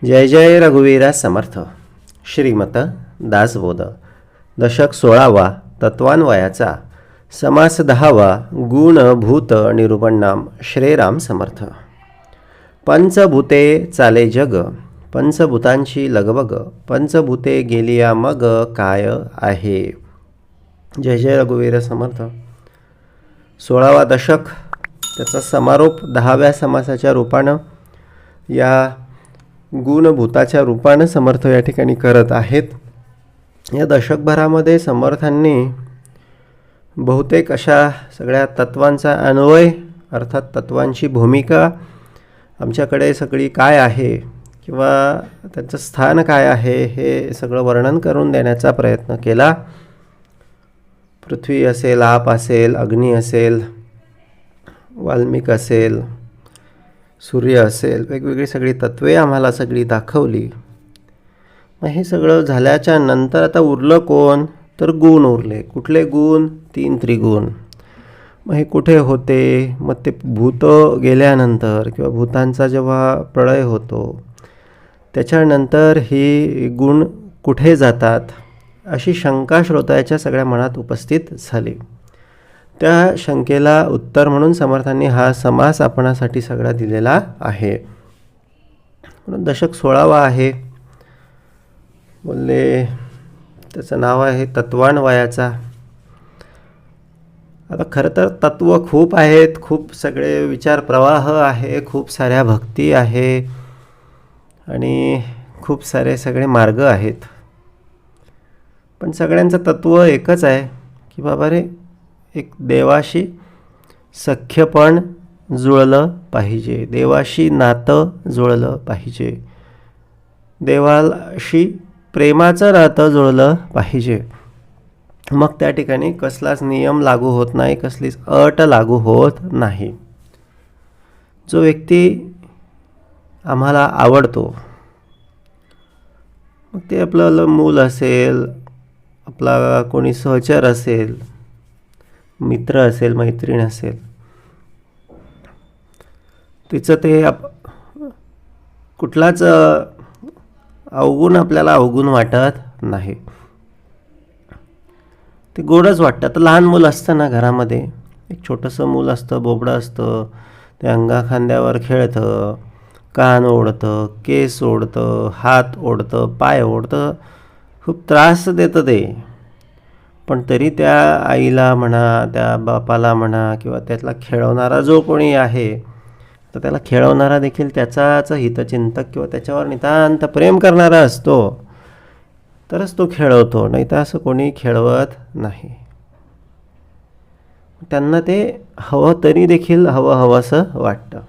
जय जय रघुवीरा समर्थ. श्रीमत दासबोध. दशक 16वा. तत्वान्वयाचा. समास 10वा. गुण भूत निरूपण नाम. श्रीराम समर्थ. पंचभूते चाले जग, पंचभूतांची लगबग, पंचभूते गेलिया मग काय आहे. जय जय रघुवीर समर्थ. 16वा दशक, त्याचा समारोप 10व्या समासाच्या रूपानं, या गुणभूताच्या रूपानं समर्थ या ठिकाणी करत आहेत. या दशकभरामध्ये समर्थांनी बहुतेक अशा सगळ्या तत्वांचा अन्वय, अर्थात तत्वांची भूमिका आमच्याकडे सगळी काय आहे किंवा त्यांचं स्थान काय आहे हे सगळं वर्णन करून देण्याचा प्रयत्न केला. पृथ्वी असेल, आप असेल, अग्नी असेल, वाल्मिक असेल, सूर्य असेल, वेगवेगळी सगळी तत्वे आम्हाला सगळी दाखवली. मग हे सगळं झाल्याच्या नंतर आता उरलं कोण, तर गुण उरले. कुठले गुण? 3 त्रिगुण. मग हे कुठे होते? मग ते भूत गेल्यानंतर किंवा भूतांचा जेव्हा प्रळय होतो त्याच्यानंतर ही गुण कुठे जातात, अशी शंका श्रोत्याच्या सगळ्या मनात उपस्थित झाली. त्या शंकेला उत्तर म्हणून समर्थांनी हा समास आपणासाठी सगळा दिलेला आहे. म्हणून दशक 16वा आहे. बोलले त्याचं नाव आहे तत्वान्वयाचा. आता खरं तर तत्व खूप आहेत, खूप सगळे विचार प्रवाह आहे, खूप साऱ्या भक्ती आहे आणि खूप सारे सगळे मार्ग आहेत. पण सगळ्यांचं तत्व एकच आहे की बाबा रे, एक देवाशी सख्यपण जुळलं पाहिजे, देवाशी नातं जुळलं पाहिजे, देवाशी प्रेमाचं नातं जुळलं पाहिजे. मग त्या ठिकाणी कसलाच नियम लागू होत नाही, कसलीच अट लागू होत नाही. जो व्यक्ती आम्हाला आवडतो, मग ते आपलं मूल असेल, आपला कोणी सहचर असेल, मित्र असेल, मैत्रीण असेल, तिचं ते कुठलाच अवगुण आपल्याला अवगुण वाटत नाही, ते गोडच वाटतं. तर लहान मूल असतं ना घरामध्ये, एक छोटंसं मूल असतं, बोबडं असतं, ते अंगाखांद्यावर खेळतं, कान ओढतं, केस ओढतं, हात ओढतं, पाय ओढतं, खूप त्रास देतं ते. पण तरी त्या आईला म्हणा, त्या बापाला म्हणा किंवा त्यातला खेळवणारा जो कोणी आहे, तर त्याला खेळवणारा देखील त्याचाच हितचिंतक किंवा त्याच्यावर नितांत प्रेम करणारा असतो, तरच तो खेळवतो, नाही तर असं कोणी खेळवत नाही. त्यांना ते हवं तरी देखील हवंसं वाटतं.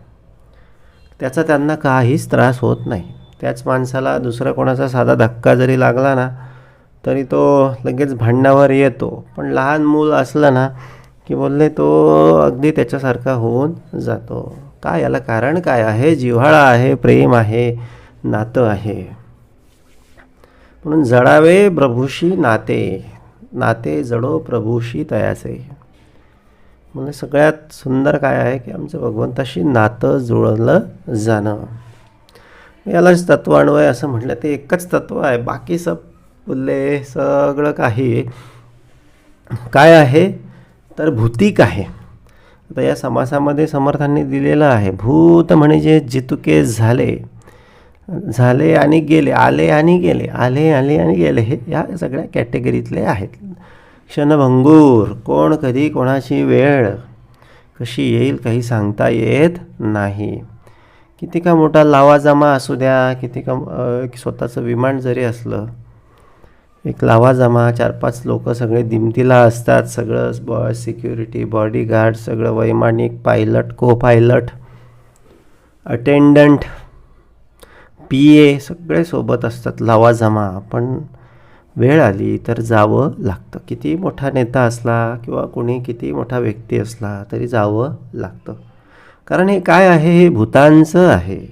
त्याचा त्यांना काहीच त्रास होत नाही. त्याच माणसाला दुसरा कोणाचा साधा धक्का जरी लागला ना तरी तो लगेच भांडणावर येतो. पण लहान मूल असलं ना की बोलले तो अगदी त्याच्यासारखा होऊन जातो. काय याला कारण काय आहे? जिव्हाळा आहे, प्रेम आहे, नातं आहे. म्हणून जडावे प्रभूशी नाते, नाते जडो प्रभूशी तयाचे. म्हणजे सगळ्यात सुंदर काय आहे की आमचं भगवंताशी नातं जुळलं जाणं. यालाच तत्वान्वय असं म्हटलं. ते एकच तत्व आहे, बाकी बोलले सगळं काही काय आहे तर भूतिक आहे. आता या समासामध्ये समर्थांनी दिलेलं आहे, भूत म्हणजे जितुके झाले, झाले आणि गेले, आले आणि गेले, आले आले आणि गेले, हे या सगळ्या कॅटेगरीतले आहेत. क्षणभंगूर, कोण कधी कोणाची वेळ कशी येईल काही सांगता येत नाही. किती का मोठा लावाजमा असू द्या, किती का स्वतःचं विमान जरी असलं, एक लावाजमा 4-5 लोक सगळे दिमतीला असतात, सगळं सिक्युरिटी, बॉडीगार्ड, सगळं वैमानिक, पायलट, को पायलट, अटेंडंट, PA सगळे सोबत असतात, लावाजमा. पण वेळ आली तर जावं लागतं. किती मोठा नेता असला किंवा कोणी किती मोठा व्यक्ती असला तरी जावं लागतं. कारण हे काय आहे? हे भूतांचं आहे,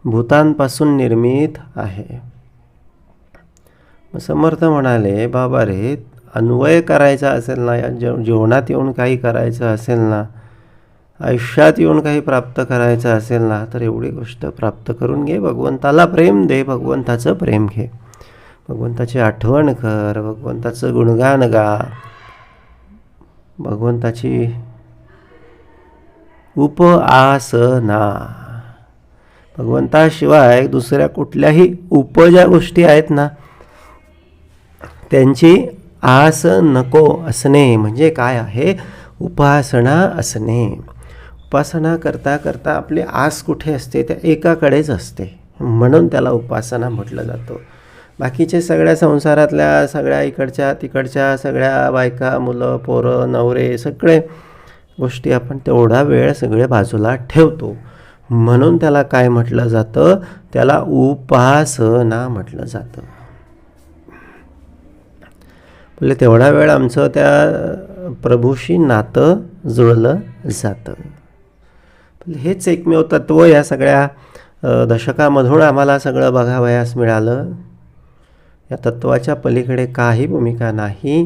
भूतांपासून निर्मित आहे. समर्थ म्हणाले, बाबा रे, अन्वय करायचा असेल ना, या जीवनात येऊन काही करायचं असेल ना, आयुष्यात येऊन काही प्राप्त करायचं असेल ना, तर एवढी गोष्ट प्राप्त करून घे. भगवंताला प्रेम दे, भगवंताचं प्रेम घे, भगवंताची आठवण कर, भगवंताचं गुणगान गा, भगवंताची उपासना. भगवंताशिवाय दुसऱ्या कुठल्याही ज्या गोष्टी आहेत ना, त्यांची आस नको असणे म्हणजे काय आहे? उपासना असणे. उपासना करता करता आपली आस कुठे असते? त्या एकाकडेच असते, म्हणून त्याला उपासना म्हटलं जातं. बाकीचे सगळ्या संसारातल्या सगळ्या इकडच्या तिकडच्या सगळ्या बायका, मुलं, पोरं, नवरे, सगळे गोष्टी आपण तेवढा वेळ सगळे बाजूला ठेवतो, म्हणून त्याला काय म्हटलं जातं? त्याला उपासना म्हटलं जातं. म्हणजे तेवढा वेळ आमचं त्या प्रभूशी नातं जुळलं जातं. हेच एकमेव तत्त्व या सगळ्या दशकामधून आम्हाला सगळं बघावयास मिळालं. या तत्त्वाच्या पलीकडे काही भूमिका नाही,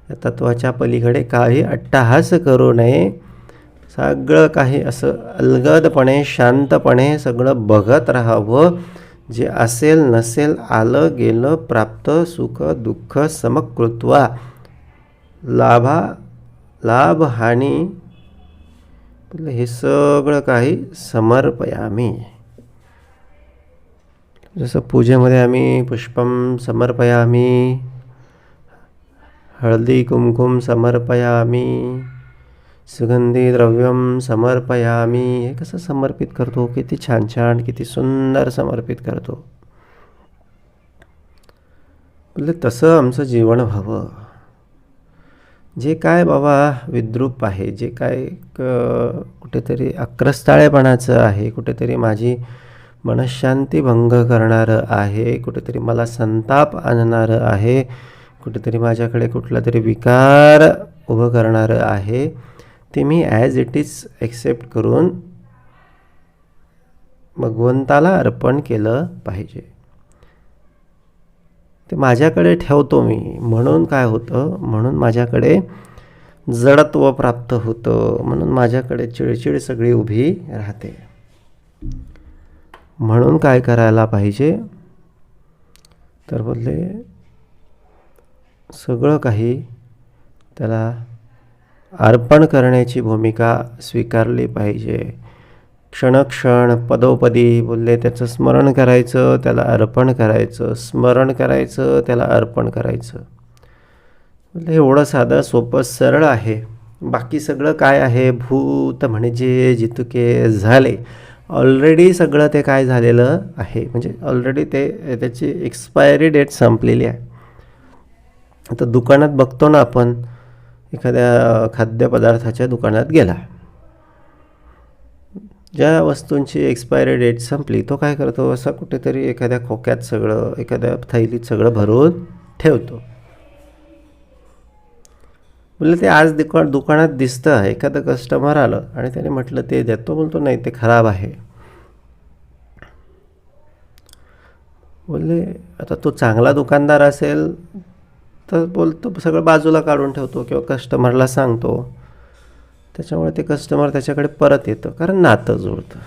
या तत्त्वाच्या पलीकडे काही अट्टहास करू नये. सगळं काही असं अलगदपणे शांतपणे सगळं बघत राहावं. जे असेल नसेल, आलं गेलं, प्राप्त सुख दुःख समकृत्वा, लाभ हानी, हे सगळं काही समर्पयामी. जसं पूजेमध्ये आम्ही पुष्पम समर्पयामी, हळदी कुंकुम समर्पयामी, सुगंधी द्रव्यम समर्पयामी, हे कसं समर्पित करतो? किती छान छान, किती सुंदर समर्पित करतो. म्हणजे तसं आमचं जीवन व्हावं. जे काय बाबा विद्रूप आहे, जे काय कुठेतरी अक्रस्ताळेपणाचं आहे, कुठेतरी माझी मनःशांती भंग करणारं आहे, कुठेतरी मला संताप आणणारं आहे, कुठेतरी माझ्याकडे कुठला तरी विकार उभं करणारं आहे, ते मी ॲज इट इज ॲक्सेप्ट करून भगवंताला अर्पण केलं पाहिजे. ते माझ्याकडे ठेवतो मी, म्हणून काय होतं? म्हणून माझ्याकडे जडत्व प्राप्त होतं, म्हणून माझ्याकडे चिडचिड सगळी उभी राहते. म्हणून काय करायला पाहिजे? तर बोलले सगळं काही त्याला अर्पण करण्याची भूमिका स्वीकारली पाहिजे. क्षणक्षण पदोपदी बोलले त्याचं स्मरण करायचं, त्याला अर्पण करायचं, स्मरण करायचं, त्याला अर्पण करायचं. बोलले एवढं साधं सोपं सरळ आहे. बाकी सगळं काय आहे? भूत म्हणजे जितके झाले, ऑलरेडी सगळं ते काय झालेलं आहे, म्हणजे ऑलरेडी ते त्याची एक्सपायरी डेट संपलेली आहे. आता दुकानात बघतो ना आपण, एखाद्या खाद्यपदार्थाच्या दुकानात गेला, ज्या वस्तूंची एक्सपायरी डेट संपली, तो काय करतो? असं कुठेतरी एखाद्या खोक्यात सगळं, एखाद्या थैलीत सगळं भरून ठेवतो. बोलले ते आज दुकानात दिसतं. एखादं कस्टमर आलं आणि त्याने म्हटलं ते देतो, बोलतो नाही ते खराब आहे. बोलले आता तो चांगला दुकानदार असेल तर बोलतो सगळं बाजूला काढून ठेवतो किंवा कस्टमरला सांगतो. त्याच्यामुळे ते कस्टमर त्याच्याकडे परत येतं, कारण नातं जुळतं.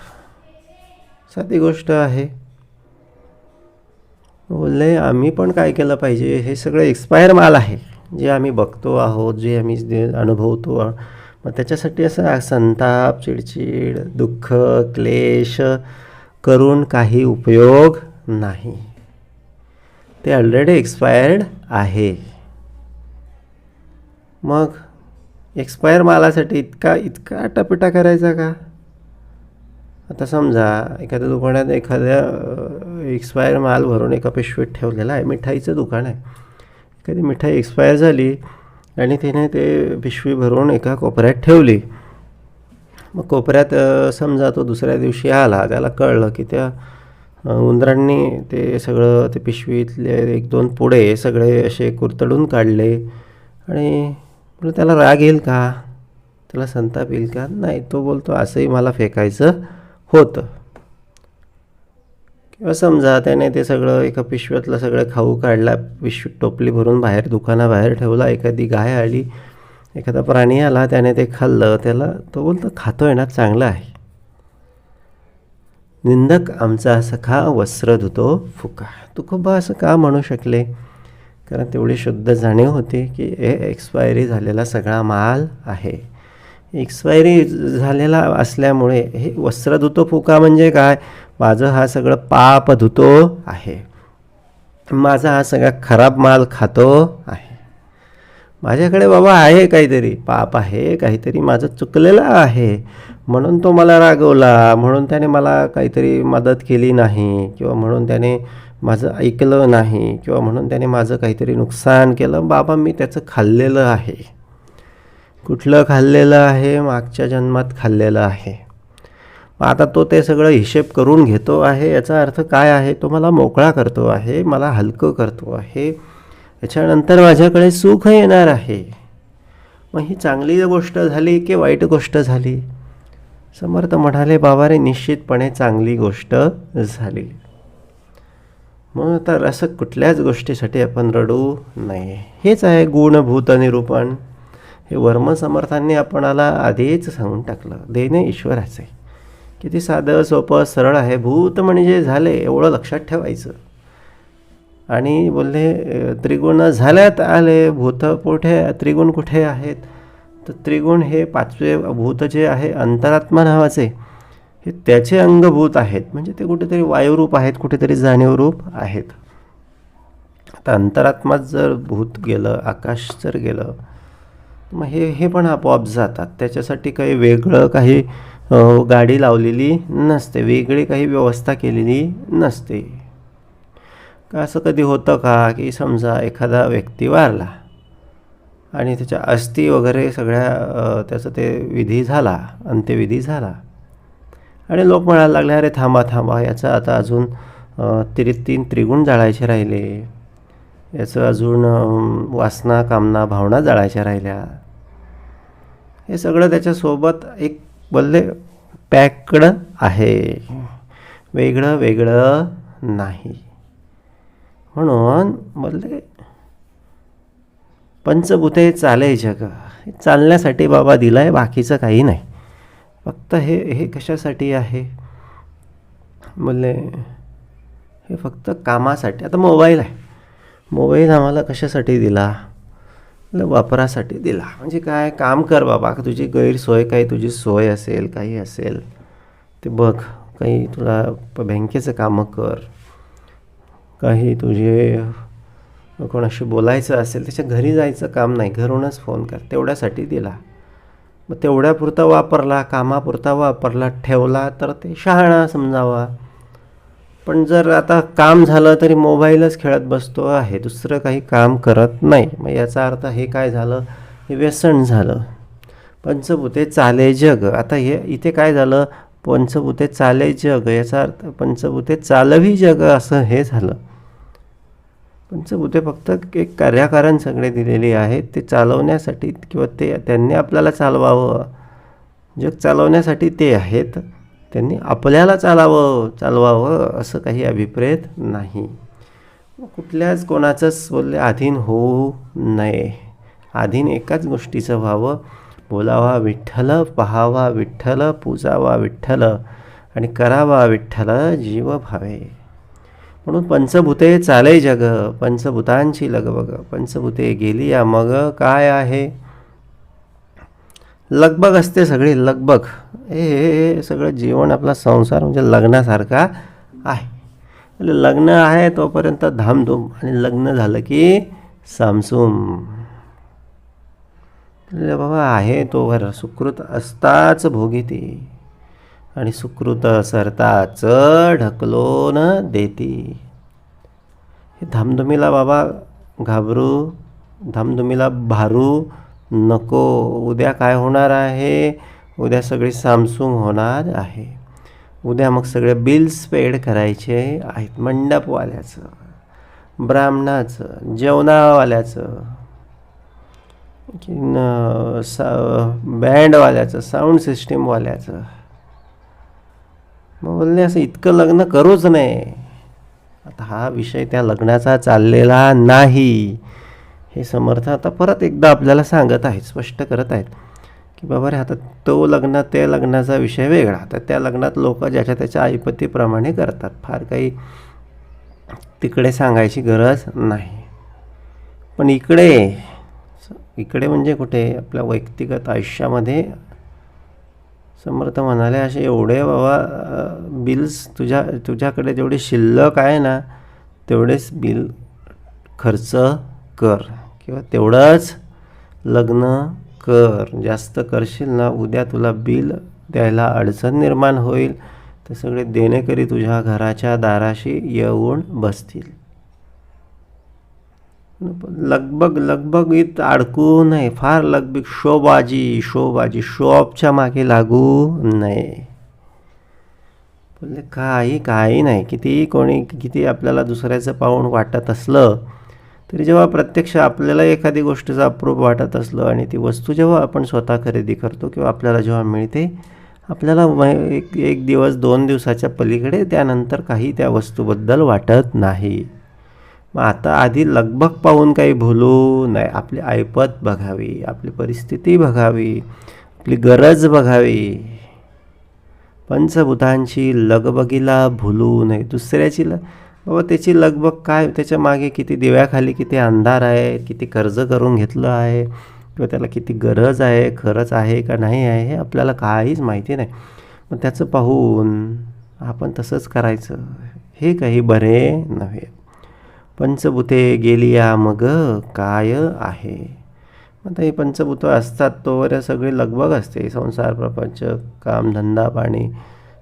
साधी गोष्ट आहे. बोलले आम्ही पण काय केलं पाहिजे? हे सगळं एक्सपायर माल आहे, जे आम्ही बघतो आहोत, जे आम्ही अनुभवतो, मग त्याच्यासाठी असं संताप, चिडचिड, दुःख, क्लेश करून काही उपयोग नाही. ते ऑलरेडी एक्सपायर्ड आहे. मग एक्सपायर मालासाठी इतका आटापिटा करायचा का? आता समजा एखाद्या दुकानात एखाद्या एक्सपायर माल भरून एका पिशवीत ठेवलेला आहे. मिठाईचं दुकान आहे. एखादी मिठाई एक्सपायर झाली आणि तिने ते पिशवी भरून एका कोपऱ्यात ठेवली. मग कोपऱ्यात समजा तो दुसऱ्या दिवशी आला, त्याला कळलं की त्या उंदरांनी ते सगळं ते पिशवीतले 1-2 पुडे सगळे असे कुरतडून काढले. आणि त्याला राग येईल का? त्याला संताप येईल का? नाही. तो बोलतो असंही मला फेकायचं होतं. किंवा समजा त्याने ते सगळं एका पिशव्यातलं सगळं खाऊ काढला, पिशवी टोपली भरून बाहेर दुकानाबाहेर ठेवला. एखादी गाय आली एखादा प्राणी आला, त्याने ते खाल्लं, त्याला तो बोलतो खातोय ना, चांगलं आहे. निंदक आमचा सखा वस्त्र धुतो फुका. तुकोबा असं का म्हणू शकले? कारण तेवढी शुद्ध जाणीव होती की हे एक्सपायरी झालेला सगळा माल आहे. एक्सपायरी झालेला असल्यामुळे हे वस्त्र धुतो फुका म्हणजे काय? माझं हा सगळं पाप धुतो आहे, माझा हा सगळा खराब माल खातो आहे. माझ्याकडे बाबा आहे काहीतरी, पाप आहे, काहीतरी माझं चुकलेलं आहे, म्हणून तो मला रागवला, म्हणून त्याने मला काहीतरी मदत केली नाही, किंवा म्हणून त्याने माझं ऐकलं नाही, किंवा म्हणून त्याने माझं काहीतरी नुकसान केलं. बाबा मी त्याचं खाल्लेलं आहे. कुठलं खाल्लेलं आहे? मागच्या जन्मात खाल्लेलं आहे. आता तो ते सगळं हिशेब करून घेतो आहे. याचा अर्थ काय आहे? तो मला मोकळा करतो आहे, मला हलकं करतो आहे. याच्यानंतर माझ्याकडे सुख येणार आहे. मग ही चांगली गोष्ट झाली की वाईट गोष्ट झाली? समर्थ म्हणाले, बाबा रे, निश्चितपणे चांगली गोष्ट झाली. मग तर असं कुठल्याच गोष्टीसाठी आपण रडू नये. हेच आहे गुणभूत निरूपण. हे वर्म समर्थांनी आपणाला आधीच सांगून टाकलं. देणे ईश्वराचे. किती साधं सोपं सरळ आहे. भूत म्हणजे झाले एवढं लक्षात ठेवायचं. आणि बोलले त्रिगुण झाल्यात आले. भूत कुठे, त्रिगुण कुठे आहेत? तर त्रिगुण हे पाचवे भूत जे आहे अंतरात्मा नावाचे, हे त्याचे अंगभूत आहेत. म्हणजे ते कुठेतरी वायुरूप आहेत, कुठेतरी जाणीवरूप आहेत. आता अंतरात्मात जर भूत गेलं, आकाश जर गेलं, मग हे पण आपोआप जातात. त्याच्यासाठी काही वेगळं काही गाडी लावलेली नसते, वेगळी काही व्यवस्था केलेली नसते. का असं कधी होतं का की समजा एखादा व्यक्ती वारला आणि त्याच्या अस्थी वगैरे सगळ्या त्याचं ते विधी झाला, अंत्यविधी झाला, आणि लोक म्हणायला लागले, अरे थांबा थांबा, याचं आता अजून 3 त्रिगुण जाळायचे राहिले, याचं अजून वासना, कामना, भावना जाळायच्या राहिल्या. हे सगळं त्याच्यासोबत एक बोलले पॅक्ड आहे, वेगळं वेगळं नाही. म्हणून बोलले पंचभूते चाले जग. चालण्यासाठी बाबा दिलं आहे, बाकीचं काही नाही. फक्त हे कशासाठी आहे? बोलले हे फक्त कामासाठी. आता मोबाईल आहे, मोबाईल आम्हाला कशासाठी दिला? वापरासाठी दिला. म्हणजे काय? काम कर बाबा, तुझी गैरसोय काही, तुझी सोय असेल, काही असेल ते बघ. काही तुला बँकेचं कामं कर, काही तुझे कोणाशी बोलायचं असेल, त्याच्या घरी जायचं काम नाही, घरूनच फोन कर, तेवढ्यासाठी दिला. मग तेवढ्यापुरता वापरला, कामापुरता वापरला, ठेवला तर ते शहाणा समजावा. पण जर आता काम झालं तरी मोबाईलच खेळत बसतो आहे, दुसरं काही काम करत नाही, मग याचा अर्थ हे काय झालं? हे व्यसन झालं. पंचभूते चाले जग. आता हे इथे काय झालं? पंचभूते चाले जग, याचा अर्थ पंचभूते चालवी जग असं हे झालं. पंचभूते फक्त एक कार्याकारण सगळे दिलेली आहेत, ते चालवण्यासाठी, किंवा ते त्यांनी आपल्याला चालवावं, जग चालवण्यासाठी ते आहेत. त्यांनी आपल्याला चालवावं असं काही अभिप्रेत नाही. कुठल्याच कोणाचंच बोलले अधीन होऊ नये. अधीन एकाच गोष्टीचं व्हावं, बोलावा विठ्ठल, पहावा विठ्ठल, पूजावा विठ्ठल, आणि करावा विठ्ठल जीव भावे. म्हणून पंचभूते चाले जग, पंचभूतांची लगबग. पंचभूते गेली या मग काय आहे? लगबग असते सगळी, लगबग. हे सगळं जीवन, आपला संसार म्हणजे लग्नासारखा आहे. म्हणजे लग्न आहे तोपर्यंत धामधूम, आणि लग्न झालं की सामसूम. बाबा आहे तोवर सुकृत असताच भोगीती, आणि सुकृत सरताच ढकलून देती. हे धामधुमीला बाबा घाबरू, धामधुमीला भारू नको. उद्या काय होणार आहे? उद्या सगळी सामसूम होणार आहे. उद्या मग सगळे बिल्स पेड करायचे आहेत. मंडपवाल्याचं, ब्राह्मणाचं, जेवणावाल्याचं, बँडवाल्याचं, साऊंड सिस्टीमवाल्याचं. मग बोलले असं इतकं लग्न करूच नाही. आता हा विषय त्या लग्नाचा चाललेला नाही. हे समर्थ आता परत एकदा आपल्याला सांगत आहेत, स्पष्ट करत आहेत की बाबा रे, आता तो लग्न, त्या लग्नाचा विषय वेगळा. तर त्या लग्नात लोक ज्याच्या त्याच्या ऐपतीप्रमाणे करतात, फार काही तिकडे सांगायची गरज नाही. पण इकडे म्हणजे कुठे आपल्या वैयक्तिक आयुष्यामध्ये समर्थ म्हणाले, असे एवढे बाबा बिल्स तुझ्याकडे जेवढे शिल्लक आहे ना, तेवढेच बिल खर्च कर किंवा तेवढंच लग्न कर. जास्त करशील ना, उद्या तुला बिल द्यायला अडचण निर्माण होईल, तर सगळे देणेकरी तुझ्या घराच्या दाराशी येऊन बसतील. लगबगीत अडकू नये, फार लगबग शोबाजी शो ऑफच्या मागे लागू नये. बोलले काही नाही, किती आपल्याला दुसऱ्याचं पाहून वाटत असलं तरी जेव्हा प्रत्यक्ष आपल्याला एखादी गोष्टीचं अप्रूप वाटत असलं आणि ती वस्तू जेव्हा आपण स्वतः खरेदी करतो किंवा आपल्याला जेव्हा मिळते, आपल्याला एक दिवस 2 दिवसाच्या पलीकडे त्यानंतर काही त्या वस्तूबद्दल वाटत नाही. मग आता आधी लगबग पाहून काही भुलू नये. आपली ऐपत बघावी, आपली परिस्थिती बघावी, आपली गरज बघावी. पंचभूतांची लगबगीला भुलू नये. दुसऱ्याची बाबा त्याची लगबग काय, त्याच्या मागे किती दिव्याखाली किती अंधार आहे, किती कर्ज करून घेतलं आहे किंवा त्याला किती गरज आहे, खरंच आहे का नाही आहे, हे आपल्याला काहीच माहिती नाही. मग त्याचं पाहून आपण तसंच करायचं, हे काही बरे नव्हे. पंचभूते गेलिया मग काय आहे. आता ही पंचभूतं असतात तोवर सगळी लगबग असते, संसार प्रपंच कामधंदा पाणी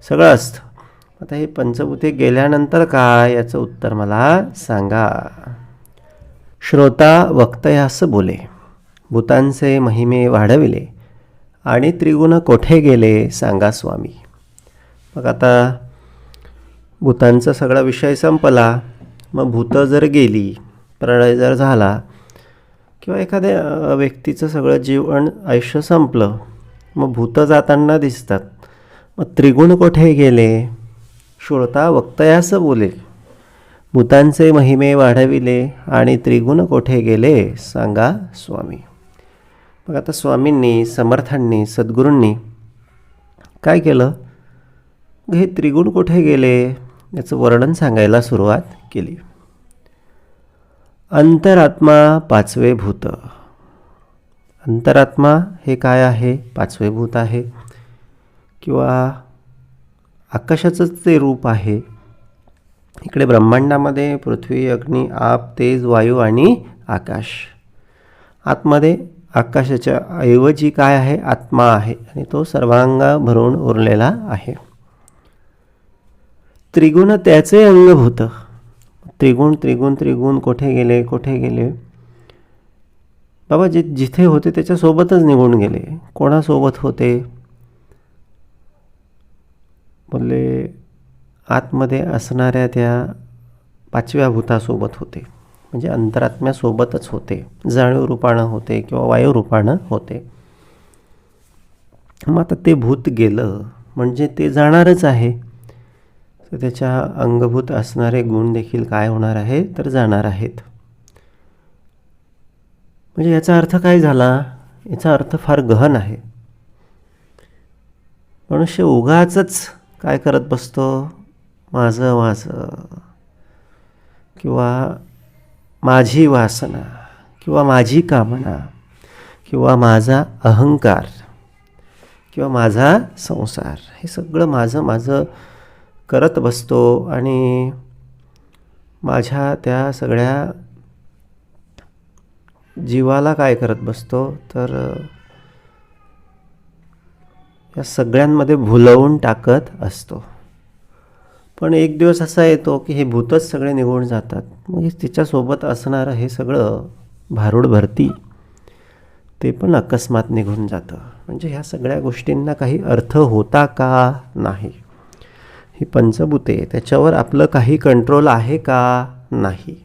सगळं असतं. आता हे पंचभूते गेल्यानंतर काय, याचं उत्तर मला सांगा. श्रोता वक्तयास बोले, भूतांचे महिमे वाढविले आणि त्रिगुण कोठे गेले सांगा स्वामी. मग आता भूतांचा सगळा विषय संपला. मग भूतं जर गेली, प्रलय जर झाला किंवा एखाद्या व्यक्तीचं सगळं जीवन आयुष्य संपलं, मग भूतं जाताना दिसतात. मग त्रिगुण कोठे गेले. श्रोता वक्तयास बोले, भूतांचे महिमे वाढविले आणि त्रिगुण कोठे गेले सांगा स्वामी. मग आता स्वामींनी, समर्थांनी, सद्गुरूंनी काय केलं, हे त्रिगुण कुठे गेले याचं वर्णन सांगायला सुरुवात केली. अंतरात्मा 5वे भूत. अंतरात्मा हे काय आहे, 5वे भूत आहे किंवा आकाशाचंच ते रूप आहे. इकडे ब्रह्मांडामध्ये पृथ्वी, अग्नी, आप, तेज, वायू आणि आकाश. आतमध्ये आकाशाच्या ऐवजी काय आहे, आत्मा आहे आणि तो सर्वांगा भरून उरलेला आहे. त्रिगुण त्याचे अंगभूत. त्रिगुण कोठे गेले बाबा, जिथे होते त्याच्यासोबतच निघून गेले. कोणासोबत होते, बोलले आतमध्ये असणाऱ्या त्या 5व्या भूतासोबत होते, म्हणजे अंतरात्म्यासोबतच होते. जाणीव रूपानं होते किंवा वायू रूपानं होते. मग आता ते भूत गेलं म्हणजे ते जाणारच आहे, तर त्याच्या अंगभूत असणारे गुण देखील काय होणार आहे, तर जाणार आहेत. म्हणजे याचा अर्थ काय झाला, याचा अर्थ फार गहन आहे. मनुष्य उगाचच काय करत बसतो, माझं किंवा माझी वासना किंवा माझी कामना किंवा माझा अहंकार किंवा माझा संसार, हे सगळं माझं करत बसतो आणि माझ्या त्या सगळ्या जीवाला काय करत बसतो, तर या सगळ्यांमध्ये भुलवून टाकत असतो. पण एक दिवस असा येतो की हे भूतच सगळे निघून जातात. मग तिच्यासोबत असणारं हे सगळं भारूड भरती ते पण अकस्मात निघून जातं. म्हणजे ह्या सगळ्या गोष्टींना काही अर्थ होता का नाही. ही पंचभूते, त्याच्यावर आपलं काही कंट्रोल आहे का नाही.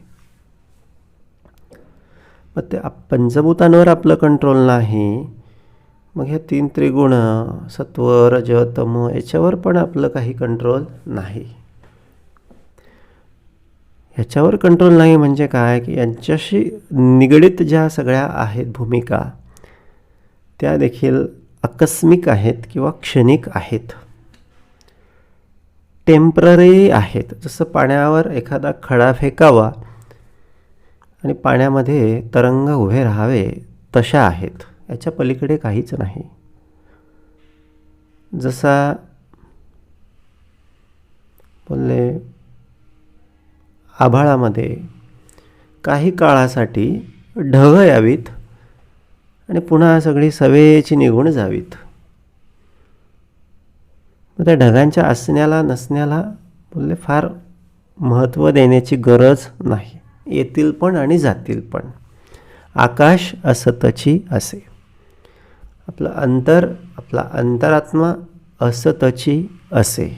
मग ते पंचभूतांवर आपलं कंट्रोल नाही, मग ह्या 3 त्रिगुण सत्व रज तम याच्यावर पण आपलं काही कंट्रोल नाही. ह्याच्यावर कंट्रोल नाही म्हणजे काय की यांच्याशी निगडीत ज्या सगळ्या आहेत भूमिका त्या देखील आकस्मिक आहेत किंवा क्षणिक आहेत, टेम्पररी आहेत. जसं पाण्यावर एखादा खडा फेकावा आणि पाण्यामध्ये तरंग उभे राहावे तशा आहेत, याच्या पलीकडे काहीच नाही. जसा बोलले आभाळामध्ये काही काळासाठी ढग यावीत आणि पुन्हा सगळी सवेची निघून जावीत. मग त्या ढगांच्या असण्याला नसण्याला बोलले फार महत्त्व देण्याची गरज नाही. येतील पण आणि जातील पण. आकाश असतची असे. आपला अंतरात्मा असतची असे.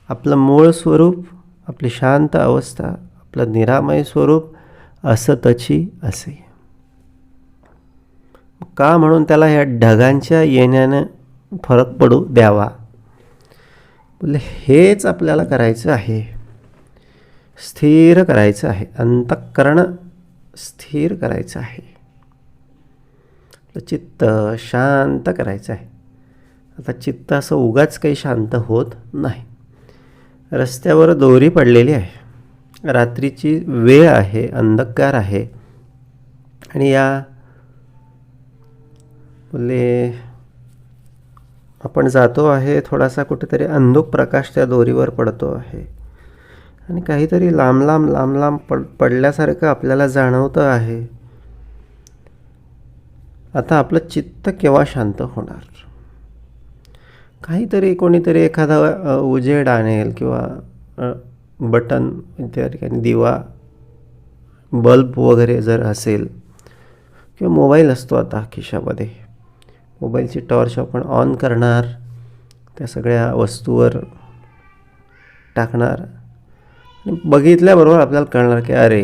आपलं मूळ स्वरूप, आपली शांत अवस्था, आपलं निरामय स्वरूप असतची असे. का म्हणून त्याला ह्या ढगांच्या येण्यानं फरक पडू द्यावा? बोले हेच आपल्याला करायचं आहे, स्थिर करायचं आहे, अंतःकरण स्थिर करायचं आहे, चित्त शांत करायचं आहे. आता चित्त असं उगाच काही शांत होत नाही. रस्त्यावर दोरी पडलेली आहे, रात्रीची वेळ आहे, अंधकार आहे आणि या बोले आपण जातो आहे, थोडासा कुठेतरी अंधुक प्रकाश त्या दोरीवर पडतो आहे आणि काहीतरी लांब लांब पडल्यासारखं आपल्याला जाणवतं आहे. आता आपलं चित्त केव्हा शांत होणार? काहीतरी कोणीतरी एखादा उजेड आणेल किंवा बटन त्या ठिकाणी दिवा बल्ब वगैरे जर असेल किंवा मोबाईल असतो आता खिशामध्ये, मोबाईलची टॉर्च आपण ऑन करणार, त्या सगळ्या वस्तूवर टाकणार आणि बघितल्याबरोबर आपल्याला कळणार की अरे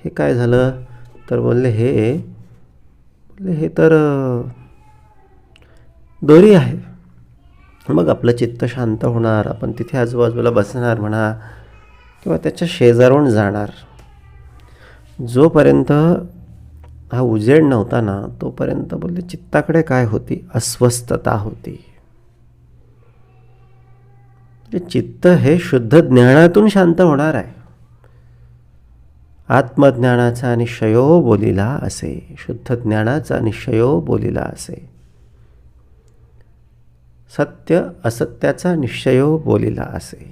हे काय झालं? तर बोलले हे तर दोरी आहे. मग आपलं चित्त शांत होणार, आपण तिथे आजूबाजूला बसणार म्हणा किंवा त्याच्या शेजारून जाणार. जोपर्यंत हा उजेड नव्हता ना तोपर्यंत बोलले चित्ताकडे काय होती? अस्वस्थता होती. चित्त हे शुद्ध ज्ञानातून शांत होणार आहे. आत्मज्ञानाचा निश्चयो बोलिला असे, शुद्ध ज्ञानाचा निश्चयो बोलिला असे, सत्य असत्याचा निश्चयो बोलिला असे,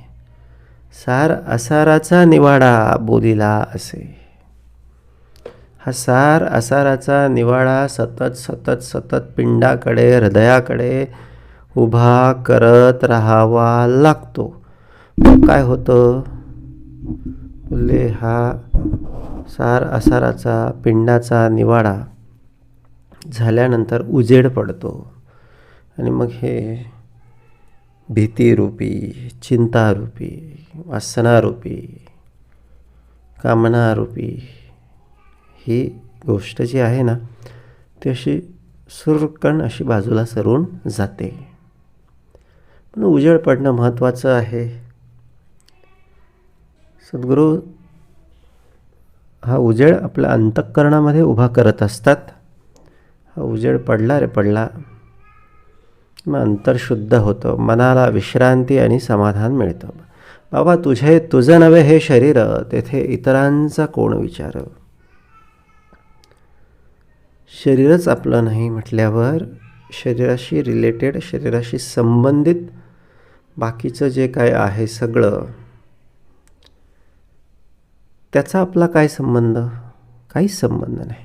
सार असाराचा निवाडा बोलिला असे. हा सार असाराचा निवाडा सतत पिंडाकडे, हृदयाकडे उभा करत राहावा लागतो. मग काय होतं? बोलले हा सार असाराचा पिंडाचा निवाडा झाल्यानंतर उजेड पडतो आणि मग हे भीतीरूपी, चिंतारूपी, वासनारूपी, कामनारूपी ही गोष्ट जी आहे ना ती अशी सुरकण अशी बाजूला सरून जाते. पण उजेड पडणं महत्त्वाचं आहे. सद्गुरू हा उजेड आपल्या अंतःकरणामध्ये उभा करत असतात. हा उजेड पडला मग अंतर शुद्ध होतं, मनाला विश्रांती आणि समाधान मिळतं. बाबा तुझं नव्हे हे शरीर, तेथे इतरांचा कोण विचार? शरीरच आपलं नाही म्हटल्यावर शरीराशी रिलेटेड, शरीराशी संबंधित बाकीचं जे काय आहे सगळं, त्याचा आपला काय संबंध? काहीच संबंध नाही.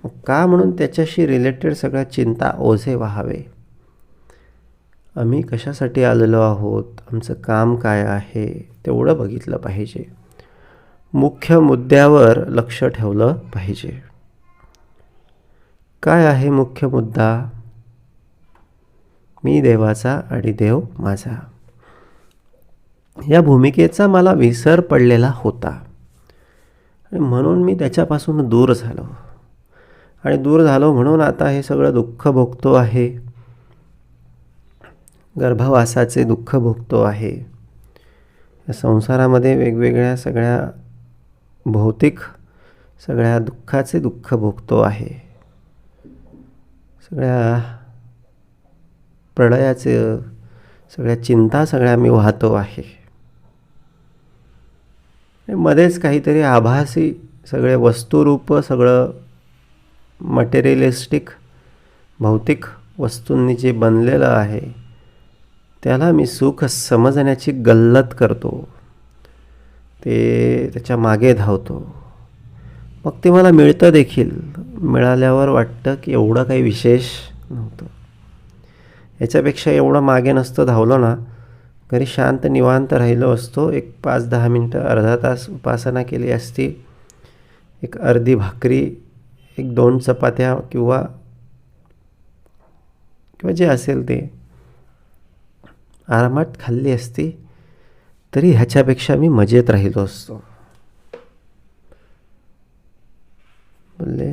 मग का म्हणून त्याच्याशी रिलेटेड सगळ्या चिंता, ओझे व्हावे? आम्ही कशासाठी आलेलो आहोत, आमचं काम काय आहे तेवढं बघितलं पाहिजे. मुख्य मुद्द्यावर लक्ष ठेवलं पाहिजे. काय आहे मुख्य मुद्दा? मी देवाचा आणि देव माझा. या भूमिकेचा मला विसर पडलेला होता आणि म्हणून मी त्याच्यापासून दूर झालो आणि दूर झालो म्हणून आता हे सगळं दुःख भोगतो आहे. गर्भवासाचे दुःख भोगतो आहे. या संसारामध्ये वेगवेगळ्या सगळ्या भौतिक सगळ्या दुःखाचे दुःख भोगतो आहे, सगळ्या प्रलयाचे सगळ्या चिंता सगळ्या मी वाहतो आहे. मध्येच काहीतरी आभासी सगळे वस्तुरूप सगळं मटेरियलिस्टिक भौतिक वस्तूंनी जे बनलेलं आहे त्याला मी सुख समजण्याची गल्लत करतो, ते त्याच्या मागे धावतो. मग ते मला मिळतं देखील. मिळाल्यावर वाटतं की एवढं काही विशेष नव्हतं, याच्यापेक्षा एवढं मागे नसतं धावलो ना, घरी शांत निवांत राहिलो असतो, एक 5-10 मिनटं अर्धा तास उपासना केली असती, एक अर्धी भाकरी, 1-2 चपात्या किंवा जे असेल ते आरामात खाल्ली असती, तरी ह्याच्यापेक्षा मी मजेत राहिलो असतो. बोलले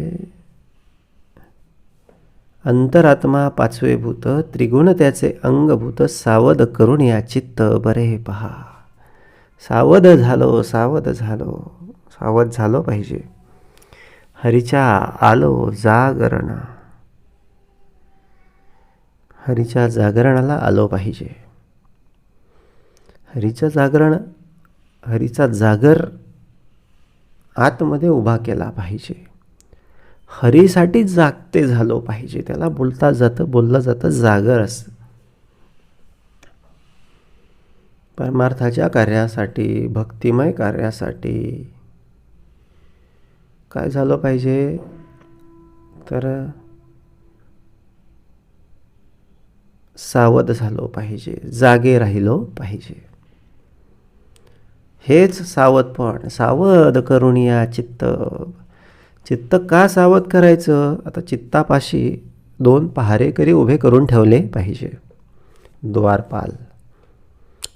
अंतरात्मा 5वे भूत त्रिगुण त्याचे अंगभूत, सावध करून या चित्त बरे पहा. सावध झालो, सावध झालो, सावध झालो पाहिजे. हरीच्या आलो जागरण, हरीच्या जागरणाला आलो पाहिजे. हरीचं जागरण, हरीचा जागर आतमध्ये उभा केला पाहिजे. हरीसाठी जागते झालो पाहिजे. त्याला बोललं जातं जागर असतं. परमार्थाच्या कार्यासाठी, भक्तिमय कार्यासाठी काय झालं पाहिजे तर सावध झालो पाहिजे, जागे राहिलो पाहिजे. हेच सावधपण. सावध करून या चित्त. चित्त का सावध करायचं? आता चित्तापाशी 2 पहारेकरी उभे करून ठेवले पाहिजे. द्वारपाल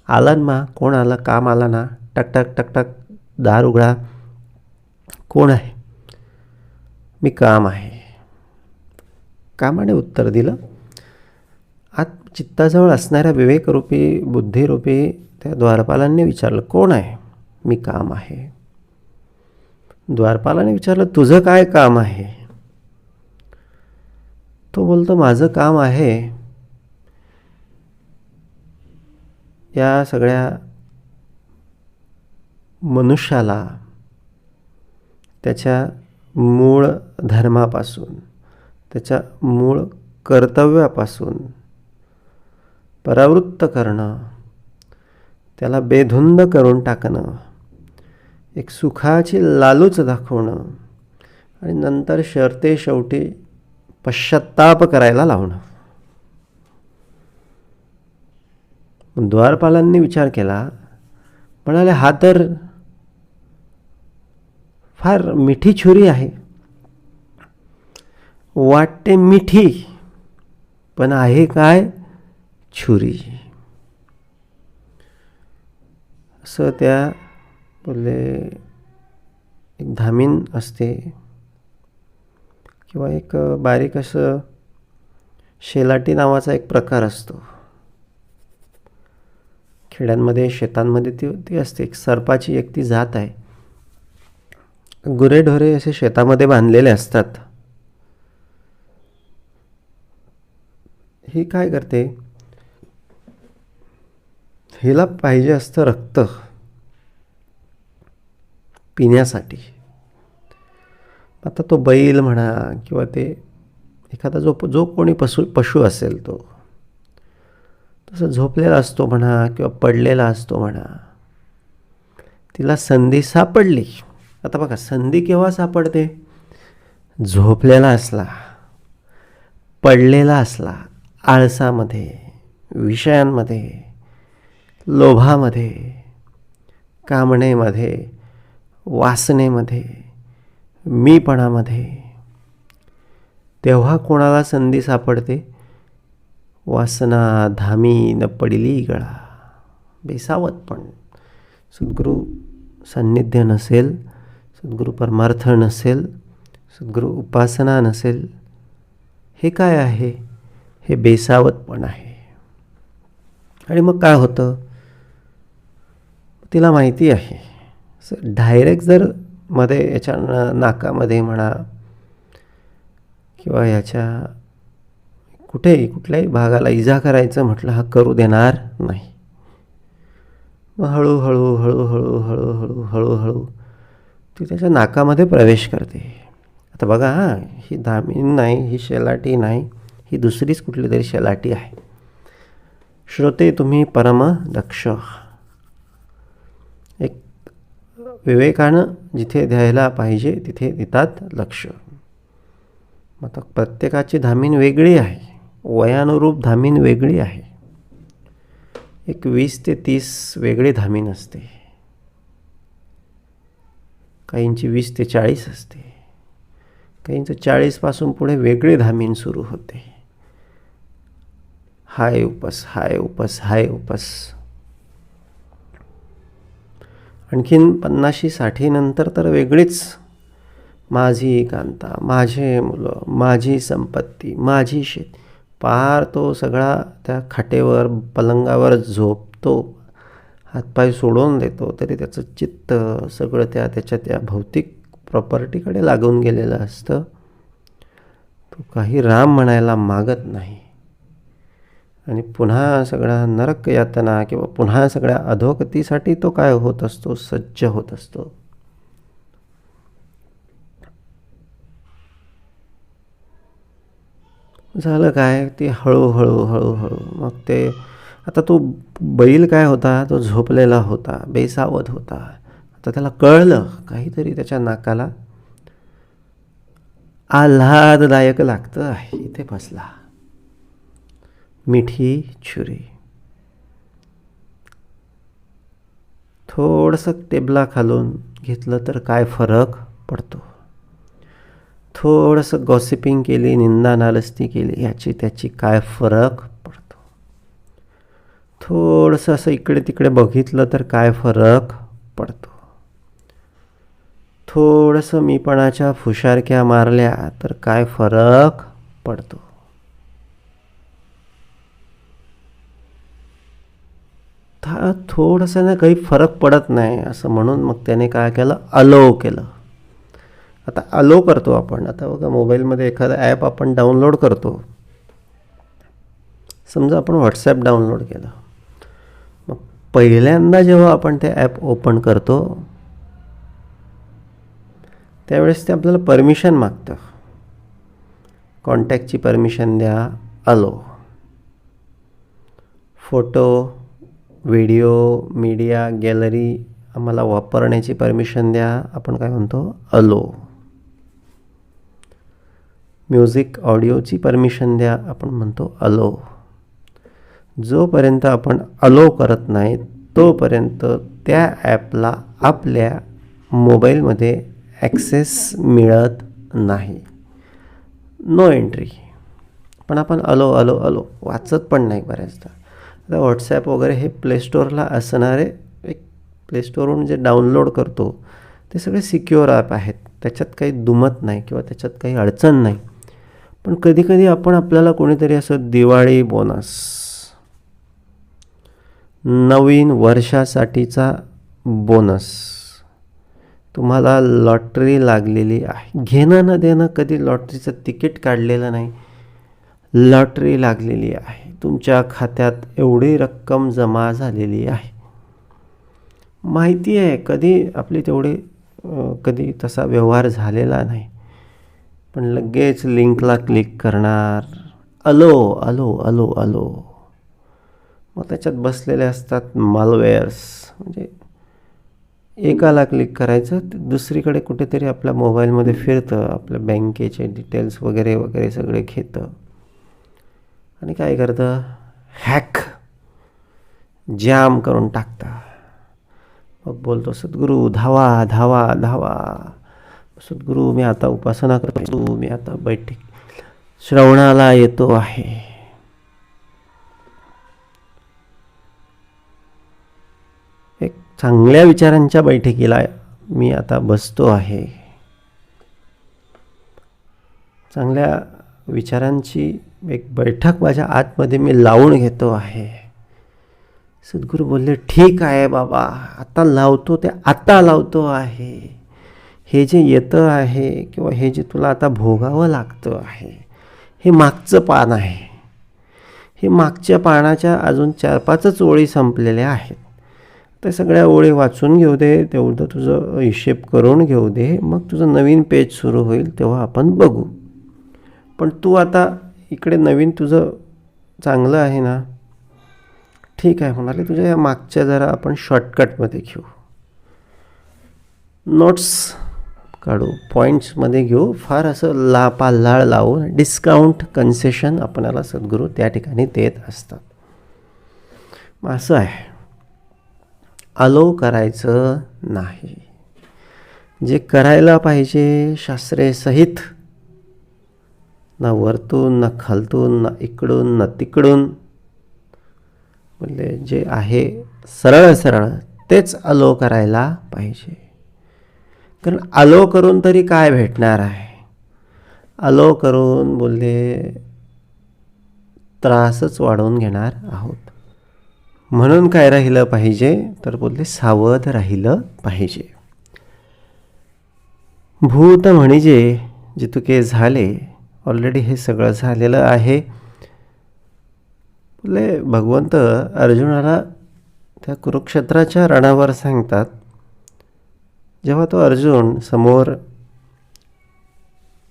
आला ना, कोण आला, काम आला ना, टकटक टकटक दार उघडा. कोण आहे? मी काम आहे. कामाने उत्तर दिलं. आत चित्ताजवळ असणाऱ्या विवेकरूपी बुद्धिरूपी त्या द्वारपालांनी विचारलं, कोण आहे? मी काम आहे. द्वारपालाने विचारलं, तुझं काय काम आहे? तो बोलतो, माझं काम आहे या सगळ्या मनुष्याला त्याच्या मूळ धर्मापासून, त्याच्या मूळ कर्तव्यापासून परावृत्त करणं, त्याला बेधुंद करून टाकणं, एक सुखाची लालूच दाखवणं आणि नंतर शर्ते शेवटी पश्चात्ताप करायला लावणं. द्वारपालांनी विचार केला, म्हणाले, हा तर फार मिठी छुरी आहे. वाटते मिठी, पण आहे काय? छुरी. असं त्या बोलले एक धामीन असते किंवा एक बारीक असं शेलाटी नावाचा एक प्रकार असतो. खेड्यांमध्ये शेतांमध्ये ती असते. एक सर्पाची एक ती जात आहे. गुरेढोरे असे शेतामध्ये बांधलेले असतात. ही काय करते? हिला पाहिजे असतं रक्त पिण्यासाठी. आता तो बैल म्हणा किंवा ते एखादा जो कोणी पशु असेल तो तसं झोपलेला असतो म्हणा किंवा पडलेला असतो म्हणा. तिला संधी सापडली. आता बघा, संधी केव्हा सापडते? झोपलेला असला, पडलेला असला, आळसामध्ये, विषयांमध्ये, लोभामध्ये, कामनेमध्ये, वासनेमध्ये, मीपणामध्ये, तेव्हा कोणाला संधी सापडते? वासना धामी न पडिली गळा. बेसावतपण. सद्गुरू सान्निध्य नसेल, सद्गुरू परमार्थ नसेल, सद्गुरू उपासना नसेल, हे काय आहे? हे बेसावतपण आहे. आणि मग काय होतं? तिला माहिती आहे. डायरेक्ट जर मध्ये याच्या नाकामध्ये म्हणा किंवा याच्या कुठल्याही भागाला इजा करायचं म्हटलं, हा करू देणार नाही. मग हळूहळू हळूहळू हळूहळू हळूहळू ती त्याच्या नाकामध्ये प्रवेश करते. आता बघा, ही धामीन नाही, ही शेलाटी नाही, ही दुसरीच कुठली तरी शेलाटी आहे. श्रोते तुम्ही परम दक्ष. एक विवेकानं जिथे द्यायला पाहिजे तिथे देतात लक्ष. आता प्रत्येकाची धामीन वेगळी आहे, वयानुरूप धामीन वेगळी आहे. एक 20 ते 30 वेगळी धामीन असते, काहींची 20 ते 40 असते, काहींचं 40पासून पुढे वेगळी धामीन सुरू होते. हाय उपस हाय उपस हाय उपस. आणखीन 50-60 नंतर तर वेगळीच, माझी कांता, माझे मुलं, माझी संपत्ती, माझी शेती. पार तो सगळा त्या खाटेवर पलंगावर झोपतो, हातपाय सोडून देतो, तरी त्याचं चित्त सगळं त्या भौतिक प्रॉपर्टीकडे लागून गेलेलं असतं. तो काही राम म्हणायला मागत नाही. आणि पुन्हा सगळा नरक यातना किंवा पुन्हा सगळ्या अधोगतीसाठी तो काय होत असतो, सज्ज होत असतो. झालं काय, ती हळूहळू हळूहळू मग ते आता तो बैल काय होता, तो झोपलेला होता, बेसावध होता. आता त्याला कळलं काहीतरी त्याच्या नाकाला आल्हाददायक लागतं आहे, इथे फसला. मिठी छुरी. थोडंसं टेबला खालून घेतलं तर काय फरक पडतो. थोडंसं गॉसिपिंग केली, निंदा नालस्ती केली, ह्याची त्याची काय फरक पडतो. थोडंसं असं इकडे तिकडे बघितलं तर काय फरक पडतो. थोडंसं मीपणाच्या फुशारक्या मारल्या तर काय फरक पडतो. थोडंसं ना काही फरक पडत नाही असं म्हणून मग त्याने काय केलं, अलो केलं. आता अलो करतो आपण. आता बघा, मोबाईलमध्ये एखादा ॲप आपण डाउनलोड करतो. समजा आपण व्हॉट्सॲप डाउनलोड केलं. मग पहिल्यांदा जेव्हा आपण ते ॲप ओपन करतो त्यावेळेस ते आपल्याला परमिशन मागतं. कॉन्टॅक्टची परमिशन द्या, अलो. फोटो, व्हिडिओ, मीडिया, गॅलरी आम्हाला वापरण्याची परमिशन द्या, आपण काय म्हणतो, अलो. म्युझिक, ऑडिओची परमिशन द्या, आपण म्हणतो अलो. जोपर्यंत आपण अलो करत नाही तोपर्यंत त्या ॲपला आपल्या मोबाईलमध्ये ॲक्सेस मिळत नाही, नो एंट्री. पण आपण अलो अलो अलो वाचत पण नाही बऱ्याचदा. आता व्हॉट्सॲप वगैरे हे प्लेस्टोअरला असणारे, एक प्लेस्टोअरवरून जे डाउनलोड करतो ते सगळे सिक्युअर ॲप आहेत, त्याच्यात काही दुमत नाही किंवा त्याच्यात काही अडचण नाही. पण कधीकधी आपल्याला कोणीतरी असं दिवाळी बोनस, नवीन वर्षासाठीचा बोनस, तुम्हाला लॉटरी लागलेली आहे, घेणं न देणं, कधी लॉटरीचं तिकीट काढलेलं नाही, लॉटरी लागलेली आहे, तुमच्या खात्यात एवढी रक्कम जमा झालेली आहे, माहिती आहे कधी आपली तेवढी कधी तसा व्यवहार झालेला नाही, पण लगेच लिंकला क्लिक करणार, अलो अलो अलो अलो. मग त्याच्यात बसलेले असतात मालवेअर्स. म्हणजे एकाला क्लिक करायचं, दुसरीकडे कुठेतरी आपल्या मोबाईलमध्ये फिरतं, आपल्या बँकेचे डिटेल्स वगैरे वगैरे सगळे घेतं आणि काय करतं, हॅक, जॅम करून टाकतं. मग बोलतो, सद्गुरू धावा धावा धावा, सद्गुरू मी आता उपासना करतो, मी आता बैठक श्रवणाला येतो आहे. एक चांगल्या विचारांच्या बैठकीला मी आता बसतो आहे. चांगल्या विचारांची एक बैठक माझ्या आतमध्ये मी लावून घेतो आहे. सद्गुरू बोलले, ठीक आहे बाबा, आता लावतो ते आता लावतो आहे. हे जे येतं आहे किंवा हे जे तुला आता भोगावं लागतं आहे, हे मागचं पान आहे. हे मागच्या पानाच्या अजून 4-5च ओळी संपलेल्या आहेत. तर सगळ्या ओळी वाचून घेऊ दे, तेवढं तुझं हिशेब करून घेऊ दे, मग तुझं नवीन पेज सुरू होईल तेव्हा आपण बघू. पण तू आता इकडे नवीन तुझं चांगलं आहे ना, ठीक आहे म्हणाले. तुझ्या या मागच्या जरा आपण शॉर्टकटमध्ये घेऊ, नोट्स काढू, पॉईंट्समध्ये घेऊ, फार असं लापालाळ लावून डिस्काउंट कन्सेशन आपल्याला सद्गुरू त्या ठिकाणी देत असतात. मग असं आहे, अलो करायचं नाही. जे करायला पाहिजे शास्त्रेसहित, ना वरतून ना खालतून ना इकडून ना तिकडून, म्हणजे जे आहे सरळ सरळ तेच अलो करायला पाहिजे. कारण अलो करून तरी काय भेटणार आहे? अलो करून बोलले त्रासच वाढवून घेणार आहोत. म्हणून काय राहिलं पाहिजे तर बोलले सावध राहिलं पाहिजे. भूत म्हणजे जितके झाले, ऑलरेडी हे सगळं झालेलं आहे. बोले भगवंत अर्जुनाला त्या कुरुक्षेत्राच्या रणावर सांगतात, जेव्हा तो अर्जुन समोर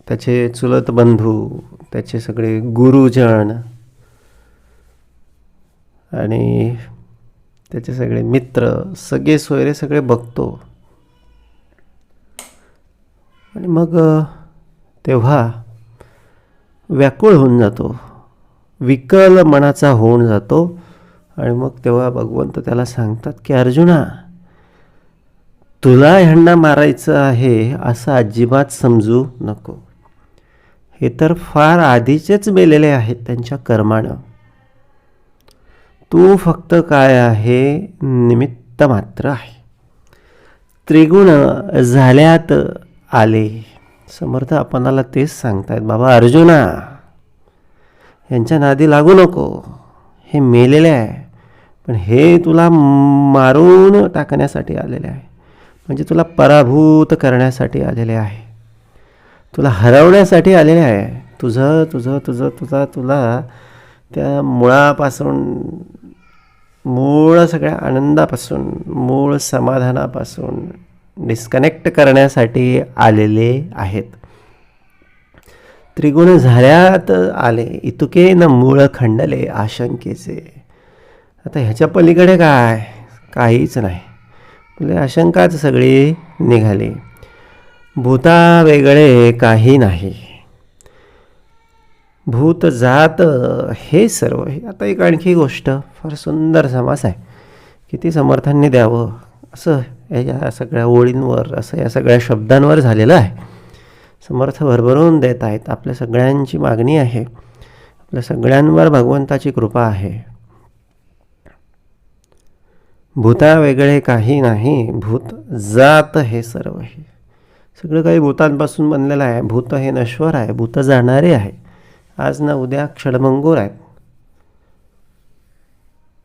त्याचे चुलत बंधू, त्याचे सगळे गुरुजन आणि त्याचे सगळे मित्र, सगळे सोयरे सगळे बघतो, आणि मग तेव्हा व्याकुळ होऊन जातो, विकल मनाचा होऊन जातो. आणि मग तेव्हा भगवंत त्याला सांगतात की अर्जुना, तुला ह्यांना मारायचं आहे असं अजिबात समजू नको. हे तर फार आधीचेच मेलेले आहेत त्यांच्या कर्मानं. तू फक्त काय आहे, निमित्त मात्र आहे. त्रिगुण झाल्यात आले. समर्थ आपणाला तेच सांगतायत, बाबा अर्जुना यांच्या नादी लागू नको. हे मेलेले आहे, पण हे तुला मारून टाकण्यासाठी आलेले आहे. म्हणजे तुला पराभूत करण्यासाठी आलेले आहे, तुला हरवण्यासाठी आलेले आहे. तुला त्या मुळापासून, मूळ सगळ्या आनंदापासून, मूळ समाधानापासून डिस्कनेक्ट करण्यासाठी आलेले आहेत. त्रिगुण झाल्यात आले, इतुके न मूळ खंडले आशंकेचे. आता ह्याच्या पलीकडे काय, काहीच नाही. म्हणजे आशंकाच सगळी निघाली. भूता वेगळे काही नाही, भूत जात हे सर्व. हे आता एक आणखी गोष्ट, फार सुंदर समास आहे, किती समर्थांनी द्यावं असं या सगळ्या ओळींवर, असं या सगळ्या शब्दांवर झालेलं आहे. समर्थ भरभरून देत आहेत. आपल्या सगळ्यांची मागणी आहे, आपल्या सगळ्यांवर भगवंताची कृपा आहे. भूता वेगळे काही नाही, भूत जात हे सर्व. हे सगळं काही भूतांपासून बनलेलं आहे. भूत हे नश्वर आहे, भूत जाणारे आहे. आज ना उद्या क्षणभंगूर आहेत.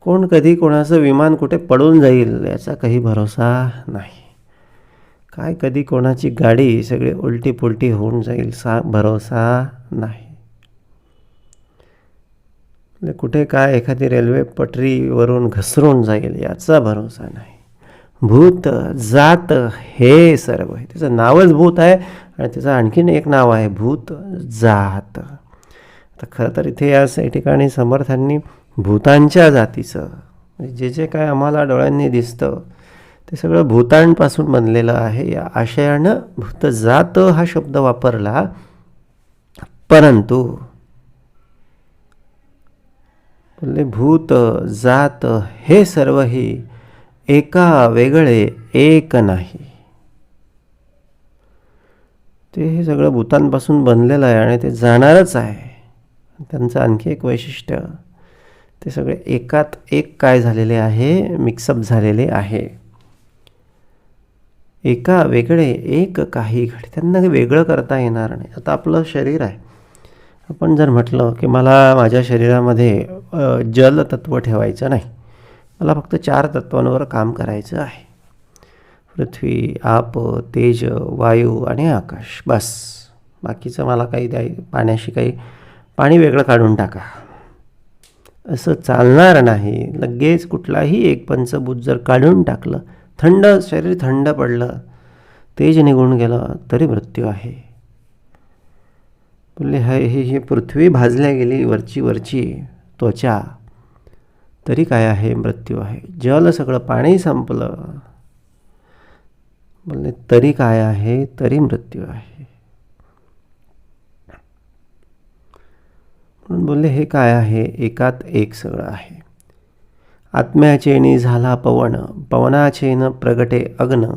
कोण कधी कोणाचं विमान कुठे पडून जाईल याचा काही भरोसा नाही. काय कधी कोणाची गाडी सगळी उलटी पुलटी होऊन जाईल भरोसा नाही. कुठे काय एखादी रेल्वे पटरीवरून घसरून जाईल याचा भरोसा नाही. भूत जात हे सर्व. त्याचं नावच भूत आहे आणि त्याचं आणखीन एक नाव आहे भूत जात. तर खरं तर इथे या ठिकाणी समर्थांनी भूतांच्या जातीचं, जे जे काय आम्हाला डोळ्यांनी दिसतं ते सगळं भूतांपासून बनलेलं आहे या आशयानं भूत जात हा शब्द वापरला. परंतु बोलले भूत जात हे सर्वही एका वेगळे एक नाही. ते हे सगळं भूतांपासून बनलेलं आहे आणि ते जाणारच आहे. त्यांचं आणखी एक वैशिष्ट्य, ते सगळे एकात एक काय झालेले आहे, मिक्सअप झालेले आहे. एका वेगळे एक काही घडे, त्यांना वेगळं करता येणार नाही. आता आपलं शरीर आहे, आपण जर म्हटलं की मला माझ्या शरीरामध्ये जलतत्व ठेवायचं नाही, मला फक्त 4 तत्वांवर काम करायचं आहे. पृथ्वी, आप, तेज, वायू आणि आकाश. बस. बाकीचं मला काही पाण्याशी काही पाणी वेगळं काढून टाका. असं चालणार नाही. लगेच कुठलाही एक पंचभूत जर काढून टाकलं, शरीर थंड पडलं, तेज निघून गेलं तरी मृत्यू आहे. बोलले ही पृथ्वी भाजल्या गेली वरची त्वचा, तरी काय आहे? मृत्यू आहे. जल सगळं पाणी संपलं, बोलले तरी काय आहे? तरी मृत्यू आहे. म्हणून बोलले हे काय आहे? एकात एक सगळं आहे. आत्म्याचेनी झाला पवन, पवनाचेन प्रगटे अग्न,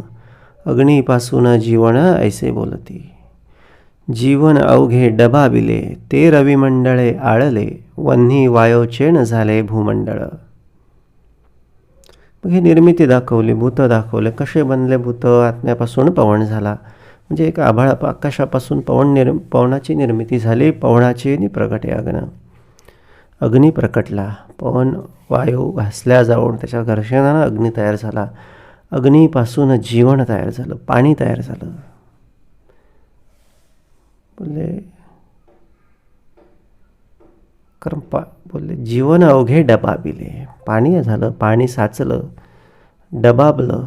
अग्नीपासून जीवन ऐसे बोलती. जीवन अवघे डबाबिले, ते रविमंडळे आळले, वन्ही वायोचेन झाले भूमंडळ. मग ही निर्मिती दाखवली, भूत दाखवले. कसे बनले भूत? आत्म्यापासून पवन झाला, म्हणजे एक आकाशापासून पवनाची निर्मिती झाली. पवनाचे प्रगटे अग्न, अग्नी प्रकटला. पवन वायू घासल्या जाऊन त्याच्या घर्षणानं अग्नी तयार झाला. अग्नीपासून जीवन तयार झालं, पाणी तयार झालं. बोलले बोलले जीवन अवघे डबाबिले, पाणी झालं, पाणी साचलं, डबाबलं.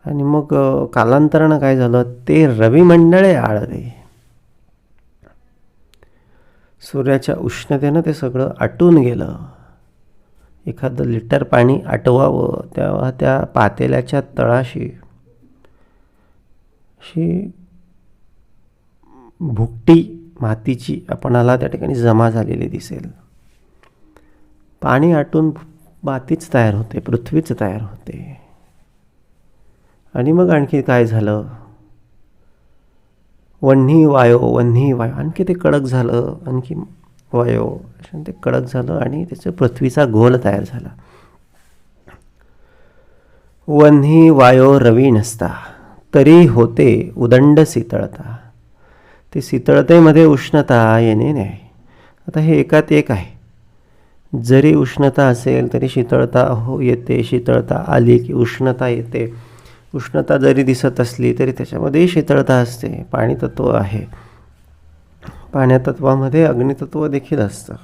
आणि मग कालांतरानं काय झालं? ते रविमंडळे आळले. सूर्याच्या उष्णतेनं ते सगळं आटून गेलं. एखादं लिटर पाणी आटवावं तेव्हा त्या पातेल्याच्या तळाशी अशी भुकटी मातीची आपणाला त्या ठिकाणी जमा झालेली दिसेल. पाणी आटून मातीच तयार होते, पृथ्वीच तयार होते. आणि मग आणखी काय झालं? वन्ही वायो, आणखी ते कडक झालं, आणखी वायो ते कडक झालं आणि त्याचं पृथ्वीचा गोल तयार झाला. वन्ही वायो रवी नसता, तरी होते उदंड शीतळता. ते शीतळतेमध्ये उष्णता येणे नाही. आता हे एकात एक आहे. जरी उष्णता असेल तरी शीतळता येते, शीतळता आली की उष्णता येते. उष्णता जरी दिसत असली तरी त्याच्यामध्ये शीतळता असते. पाणी तत्व आहे, पाण्यातत्वामध्ये अग्नितत्व देखील असतं.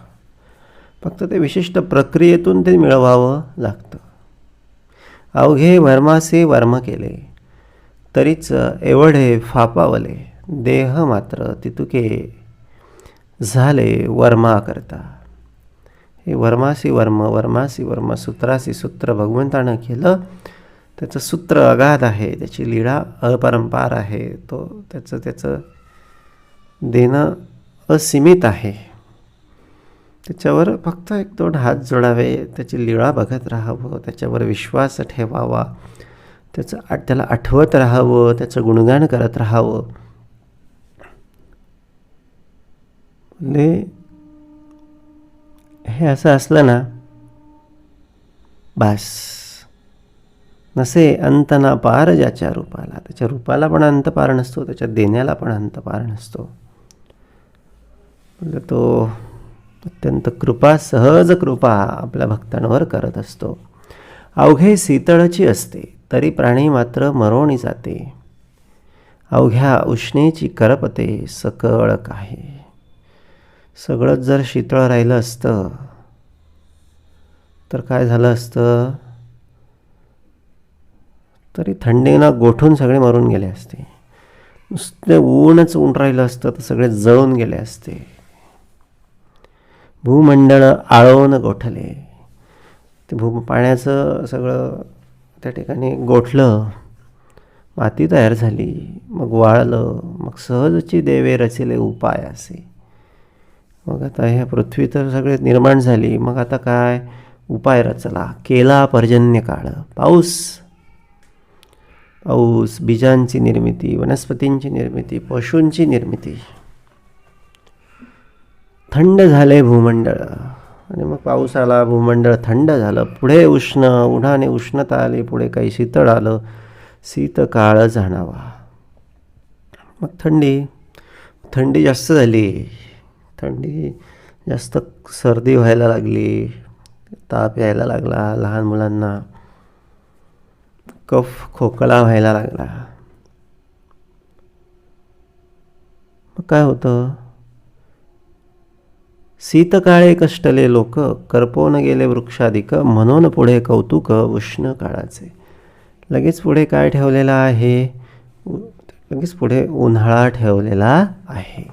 फक्त ते विशिष्ट प्रक्रियेतून ते मिळवावं लागतं. अवघे वर्मासे वर्म केले, तरीच एवढे फापावले, देह मात्र तितुके झाले वर्मा करता. हे वर्मासी वर्म, सूत्रासी सूत्र भगवंतानं केलं. त्याचं सूत्र अगाध आहे, त्याची लीळा अपरंपार आहे. त्याचं देणं असीमित आहे. त्याच्यावर फक्त 1-2 हात जोडावे, त्याची लीळा बघत राहावं, त्याच्यावर विश्वास ठेवावा, त्याला आठवत राहावं, त्याचं गुणगान करत राहावं. हे असं असलं ना, बस. नसे अंत ना पार ज्याच्या रूपाला, त्याच्या रूपाला पण अंत पार नसतो, त्याच्या देण्याला पण अंत पार नसतो. म्हणजे तो अत्यंत सहज कृपा आपल्या भक्तांवर करत असतो. अवघे शीतळची असते, तरी प्राणी मात्र मरोणी जाते. अवघ्या उष्णेची करपते सकळ काही. सगळंच जर शीतळ राहिलं असतं तर काय झालं असतं? तरी थंडीनं गोठून सगळे मरून गेले असते. नुसते ऊनच ऊन राहिलं असतं तर सगळे जळून गेले असते. भूमंडळ आळवून गोठले. ते पाण्याचं सगळं त्या ठिकाणी गोठलं, माती तयार झाली, मग वाळलं, मग सहजची देवे रचिले उपाय असे. मग आता ह्या पृथ्वी तर सगळे निर्माण झाली. मग आता काय उपाय रचला? केला पर्जन्य काळ. पाऊस, बीजांची निर्मिती, वनस्पतींची निर्मिती, पशूंची निर्मिती. थंड झाले भूमंडळ, आणि मग पाऊस आला, भूमंडळ थंड झालं. पुढे उन्हाने उष्णता आली, पुढे काही शीतळ आलं, शीतकाळ जाणावा. मग थंडी जास्त झाली, थंडी जास्त, सर्दी व्हायला लागली, ताप यायला लागला, लहान मुलांना कफ खोकला व्हायला लागला. मग काय होतं? शीतकाळे कष्टले लोक, करपवून गेले वृक्षाधिक, म्हणून पुढे कौतुक उष्ण काळाचे. लगेच पुढे काय ठेवलेलं आहे? लगेच पुढे उन्हाळा ठेवलेला आहे.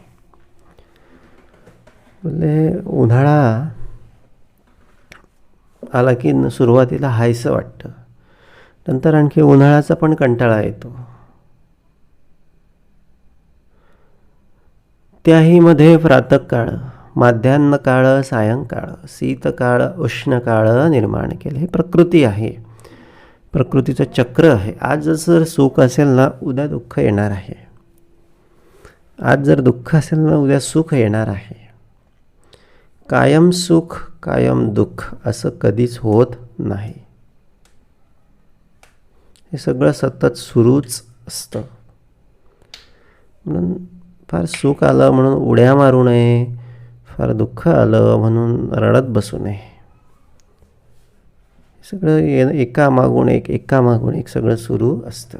म्हणजे उन्हाळा आला की सुरुवातीला हायसं वाटतं, नंतर आणखी उन्हाळ्याचा पण कंटाळा येतो. त्याही मध्ये प्रातःकाळ, माध्यान्हकाळ, सायंकाळ, शीतकाळ, उष्णकाळ निर्माण केले. हे प्रकृती आहे, प्रकृतीचं चक्र आहे. आज जर सुख असेल ना, उद्या दुःख येणार आहे. आज जर दुःख असेल ना, उद्या सुख येणार आहे. कायम सुख कायम दुःख असं कधीच होत नाही. हे सगळं सतत सुरूच असतं. म्हणून फार सुख आलं म्हणून उड्या मारू नये, फार दुःख आलं म्हणून रडत बसू नये. सगळं एकामागून एक सगळं सुरू असतं.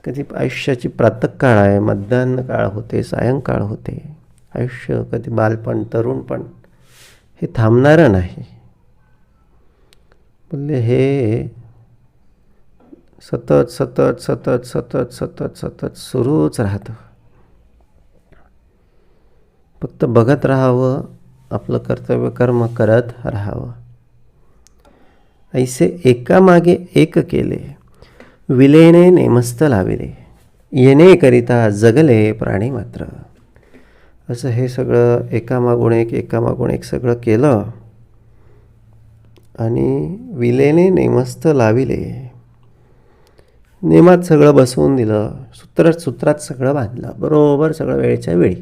कधी आयुष्याची प्रातःकाळ आहे, मध्यान्ह काळ होते, सायंकाळ होते. आयुष्य कधी बालपण, तरुणपण हे थांबणारं नाही. बोलले हे सतत सतत सतत सतत सतत सतत सुरूच राहतं. फक्त बघत राहावं, आपलं कर्तव्य कर्म करत राहावं. ऐसे एकामागे एक केले, विलेने नेमस्त लाविले, येणे करिता जगले प्राणी मात्र. असं हे सगळं एकामागून एक सगळं केलं आणि विलेने नेमस्त लाविले, नेमात सगळं बसवून दिलं, सूत्रात सगळं बांधलं, बरोबर सगळं वेळच्या वेळी.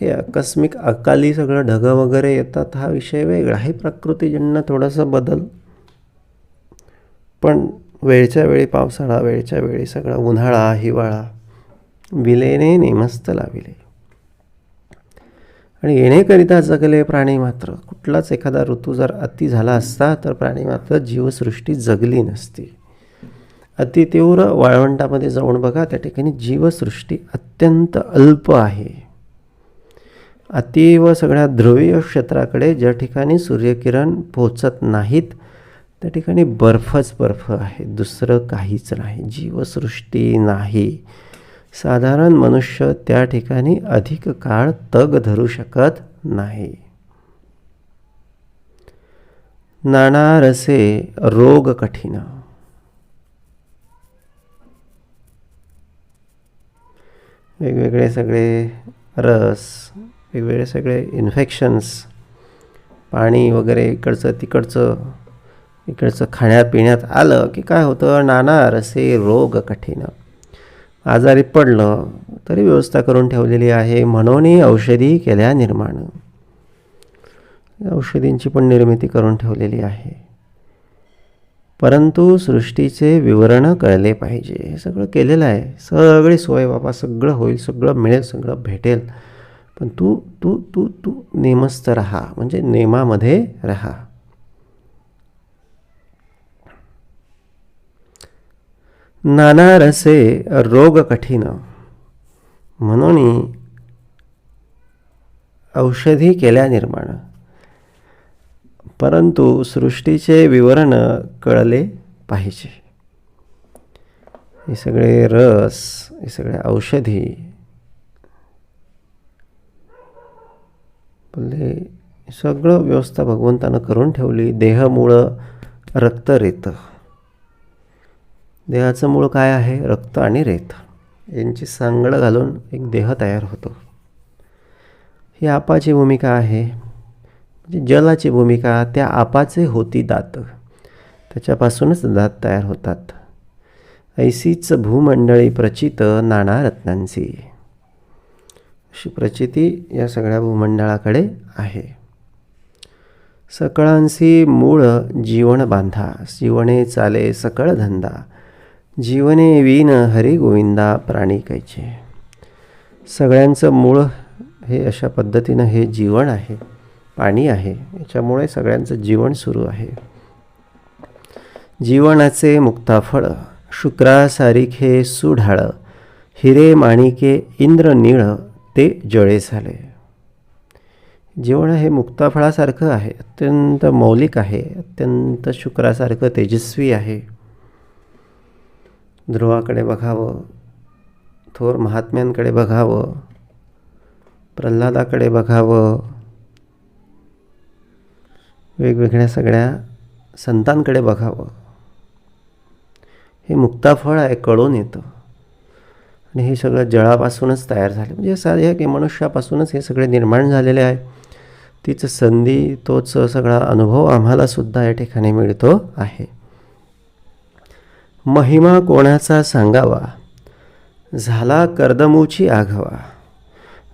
हे आकस्मिक अकाली सगळं ढगं वगैरे येतात, हा विषय वेगळा. हे प्रकृतीजन्य थोडंसं बदल, पण वेळच्या वेळी पावसाळा, वेळच्या वेळी सगळा उन्हाळा, हिवाळा. विलेने नेमस्त लाविले आणि येणेकरिता जगले प्राणी मात्र. कुठलाच एखादा ऋतू जर अति झाला असता तर प्राणी मात्र, जीवसृष्टी जगली नसती. अतितीव्र वाळवंटामध्ये जाऊन बघा, त्या ठिकाणी जीवसृष्टी अत्यंत अल्प आहे. अतीव सगळ्या ध्रुवीय क्षेत्राकडे ज्या ठिकाणी सूर्यकिरण पोचत नाहीत त्या ठिकाणी बर्फच बर्फ आहे, दुसरं काहीच नाही, जीवसृष्टी नाही. साधारण मनुष्य त्या ठिकाणी अधिक काळ तग धरू शकत नाही. नाना रसे रोग कठीण, वेगवेगळे सगळे रस, वेगवेगळे सगळे इन्फेक्शन्स, पाणी वगैरे इकडचं खाण्यापिण्यात आलं की काय होतं? नाना रसे रोग कठीण. आजारी पडलं तरी व्यवस्था करून ठेवलेली आहे, म्हणून औषधी केल्या निर्माण. औषधींची पण निर्मिती करून ठेवलेली आहे. परंतु सृष्टीचे विवरण कळले पाहिजे. हे सगळं केलेलं आहे, सगळी सोय बाबा, सगळं होईल, सगळं मिळेल, सगळं भेटेल. पण तू तू तू तू नेमस्त राहा, म्हणजे नेमामध्ये राहा. नाना रसे रोग कठीण, म्हणून औषधी केल्या निर्माण. परंतु सृष्टीचे विवरण कळले पाहिजे. हे सगळे रस, हे सगळे औषधी, बोलले सगळं व्यवस्था भगवंतानं करून ठेवली. देहमूळ रक्त रेत. देहाचं मूळ काय आहे? रक्त आणि रेत यांची सांगड घालून एक देह तयार होतो. ही आपाची भूमिका आहे, म्हणजे जलाची भूमिका. त्या आपाचे होती दात, त्याच्यापासूनच दात तयार होतात. ऐसीच भूमंडळी प्रचित नाना रत्नांची. अशी प्रचिती या सगळ्या भूमंडळाकडे आहे. सकळांसी मूळ जीवन बांधा, जीवने चाले सकळ धंदा, जीवने वीन हरी गोविंदा प्राणी कैचे. सगळ्यांचं मूळ हे अशा पद्धतीनं हे जीवन आहे. पाणी आहे, याच्यामुळे सगळ्यांचं जीवन सुरू आहे. जीवनाचे मुक्ताफळ शुक्रासारिखे सुढाळ, हिरे माणिके इंद्र नीळ ते जळे झाले. जीवन हे मुक्ताफळासारखं आहे, अत्यंत मौलिक आहे, अत्यंत शुक्रासारखं तेजस्वी आहे. ध्रुवाकडे बघावं, थोर महात्म्यांकडे बघावं, प्रल्हादाकडे बघावं, वेगवेगळ्या सगळ्या संतांकडे बघावं. हे मुक्ताफळ आहे, कळून येतं. आणि हे सगळं जळापासूनच तयार झाले, म्हणजे साध्या की मनुष्यापासूनच हे सगळे निर्माण झालेले आहे. तीच संधी, तोच सगळा अनुभव आम्हाला सुद्धा या ठिकाणी मिळतो आहे. महिमा कोणाचा सांगावा, झाला कर्दमूची आघावा,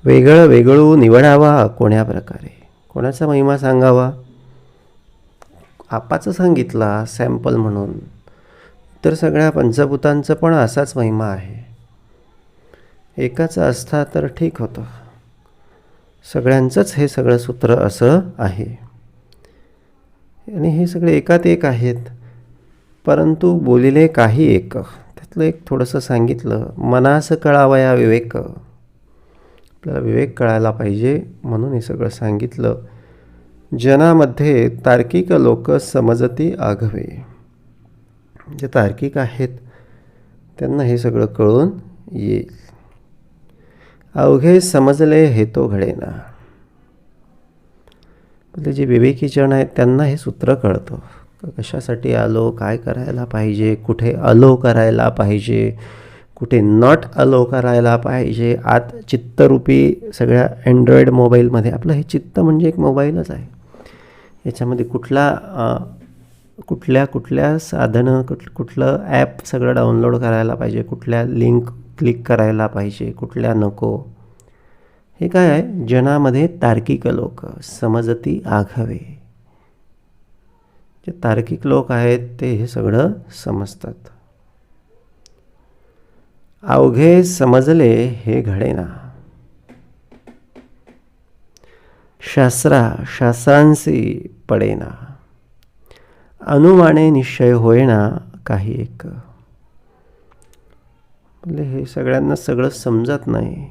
वेगळं वेगळू निवडावा कोण्या प्रकारे. कोणाचा महिमा सांगावा, आपाचं सांगितला सॅम्पल म्हणून, तर सगळ्या पंचभूतांचं पण असाच महिमा आहे. एकाचा असता तर ठीक होतं, सगळ्यांचंच हे सगळं सूत्र असं आहे. आणि हे सगळे एकात एक आहेत, परंतु बोलिले काही एक. त्यातलं एक थोडंसं सांगितलं, मनास कळावया विवेक. आपल्याला विवेक कळायला पाहिजे म्हणून हे सगळं सांगितलं. जनामध्ये तार्किक लोक समजती आघवे. जे तार्किक आहेत त्यांना हे सगळं कळून येईल. अवघे समजले हेतो घडेना. म्हणजे जे विवेकी जन आहेत त्यांना हे सूत्र कळतं, कशासाठी आलो, काय करायला पाहिजे, कुठे अलो करायला पाहिजे, कुठे नॉट अलो करायला पाहिजे. आत चित्तरूपी सगळ्या अँड्रॉईड मोबाईलमध्ये आपलं हे चित्त म्हणजे एक मोबाईलच आहे. याच्यामध्ये कुठल्या साधनं, कुठलं ॲप सगळं डाउनलोड करायला पाहिजे, कुठल्या लिंक क्लिक करायला पाहिजे, कुठल्या नको. हे काय आहे, जनामध्ये तार्किक लोक समजती आघावे. जे तार्किक लोक आहेत ते हे सगळं समजतात. अवघे समजले हे घडेना. शास्त्रांसी पडेना. अनुमाने निश्चय होईना काही एक. म्हणजे हे सगळ्यांना सगळं समजत नाही.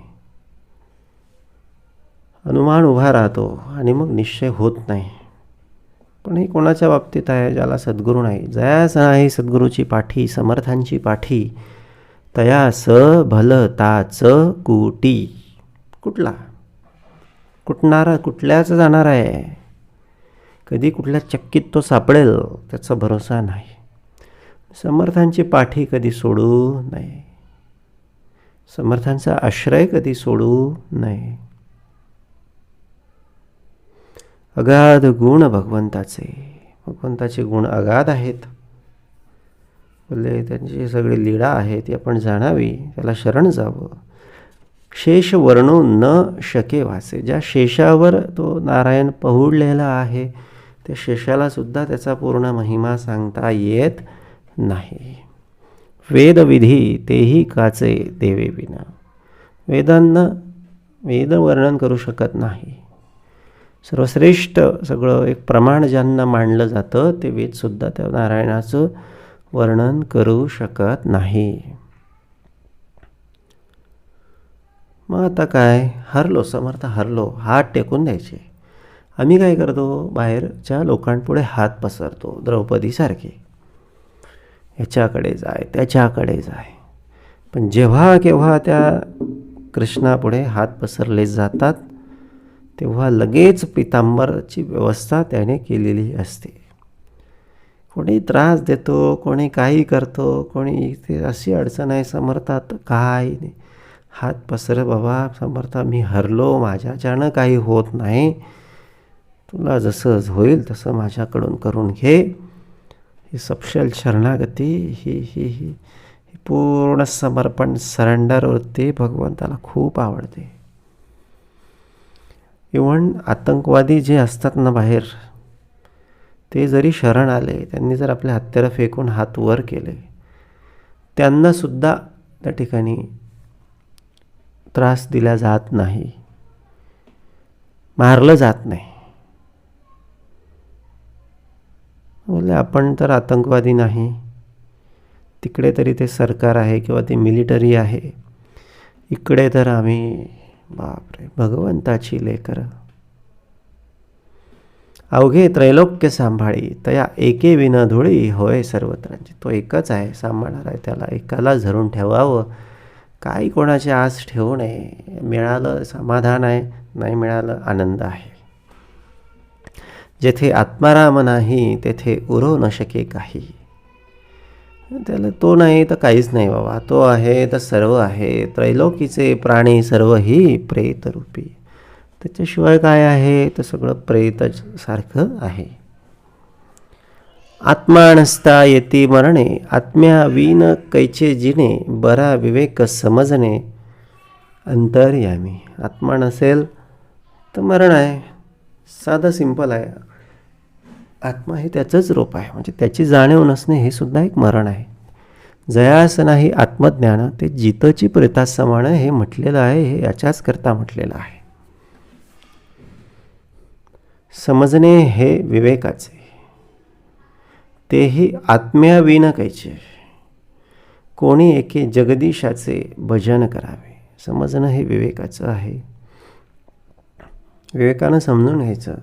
अनुमान उभा राहतो आणि मग निश्चय होत नाही. पण हे कोणाच्या बाबतीत आहे, ज्याला सद्गुरू नाही. जयास नाही सद्गुरूची पाठी, समर्थांची पाठी, तयास भल ताच कुटी. कुठला कुटणारा, कुठल्याच जाणार आहे. कधी कुठल्या चक्कीत तो सापडेल त्याचा भरोसा नाही. समर्थांची पाठी कधी सोडू नये, समर्थांचा आश्रय कधी सोडू नये. अगाध गुण भगवंताचे, भगवंताचे गुण अगाध आहेत. बोले त्यांची सगळी लीळा आहे ती आपण जाणावी, त्याला शरण जावं. शेष वर्णू न शके वाचे. ज्या शेषावर तो नारायण पहुडलेला आहे त्या शेषाला सुद्धा त्याचा पूर्ण महिमा सांगता येत नाही. वेदविधी तेही काचे देवे विना. वेदांना वेद वर्णन करू शकत नाही. सर्वश्रेष्ठ सगळं एक प्रमाण ज्यांना मानलं जातं ते वेदसुद्धा त्या नारायणाचं वर्णन करू शकत नाही. मग आता काय, हरलो, समर्थ हरलो, हात टेकून द्यायचे. आम्ही काय करतो, बाहेरच्या लोकांपुढे हात पसरतो द्रौपदीसारखे, ह्याच्याकडे जाय त्याच्याकडे जाय. पण जेव्हा केव्हा त्या कृष्णापुढे हात पसरले जातात तेव्हा लगेच पितांबरची व्यवस्था त्याने केलेली असते. कोणी त्रास देतो, कोणी काही करतो, कोणी ते अशी अडचण आहे समर्थात, काय नाही, हात पसर बाबा समर्था, मी हरलो, माझ्याच्यानं काही होत नाही, तुला जसं होईल तसं माझ्याकडून करून घे. ही सपशेल शरणागती, ही पूर्ण समर्पण, सरेंडर वृत्ती भगवंताला खूप आवडते. इव्हन आतंकवादी जे असतात ना बाहेर, ते जरी शरण आले, त्यांनी जर आपले हत्यारं फेकून हात वर केले, त्यांनासुद्धा त्या ठिकाणी त्रास दिला जात नाही, मारलं जात नाही. बोलले आपण तर आतंकवादी नाही, तिकडे तरी ते सरकार आहे किंवा ती मिलिटरी आहे, इकडे तर आम्ही बापरे भगवंताची लेकरं. अवघे त्रैलोक्य सांभाळी तया एके विन धुळी होय सर्वत्रांची. तो एकच आहे, सांभाळणार आहे, त्याला एकाला धरून ठेवावं. काही कोणाची आस ठेवू नये. मिळालं समाधान आहे, नाही मिळालं आनंद आहे. जेथे आत्माराम नाही तेथे उरो न शके काही. त्याला तो नाही तर काहीच नाही बाबा, तो आहे तर सर्व आहे. त्रैलोकीचे प्राणी सर्व ही प्रेतरूपी. त्याच्याशिवाय काय आहे तर सगळं प्रेतच सारखं आहे. आत्मा नसता येती मरणे, आत्म्या वीन कैचे जिणे, बरा विवेक समजणे अंतर्यामी. आत्मा नसेल तर मरण आहे, साधं सिंपल आहे. आत्मा हे त्याचंच रूप आहे, म्हणजे त्याची जाणीव नसणे हे सुद्धा एक मरण आहे. जयास नाही आत्मज्ञान ते जितची प्रेता समान हे म्हटलेलं आहे, हे याच्याच करता म्हटलेलं आहे. समजणे हे विवेकाचे, तेही आत्म्या विन कैचे, कोणी एके जगदीशाचे भजन करावे. समजणं हे विवेकाचं आहे, विवेकानं समजून घ्यायचं,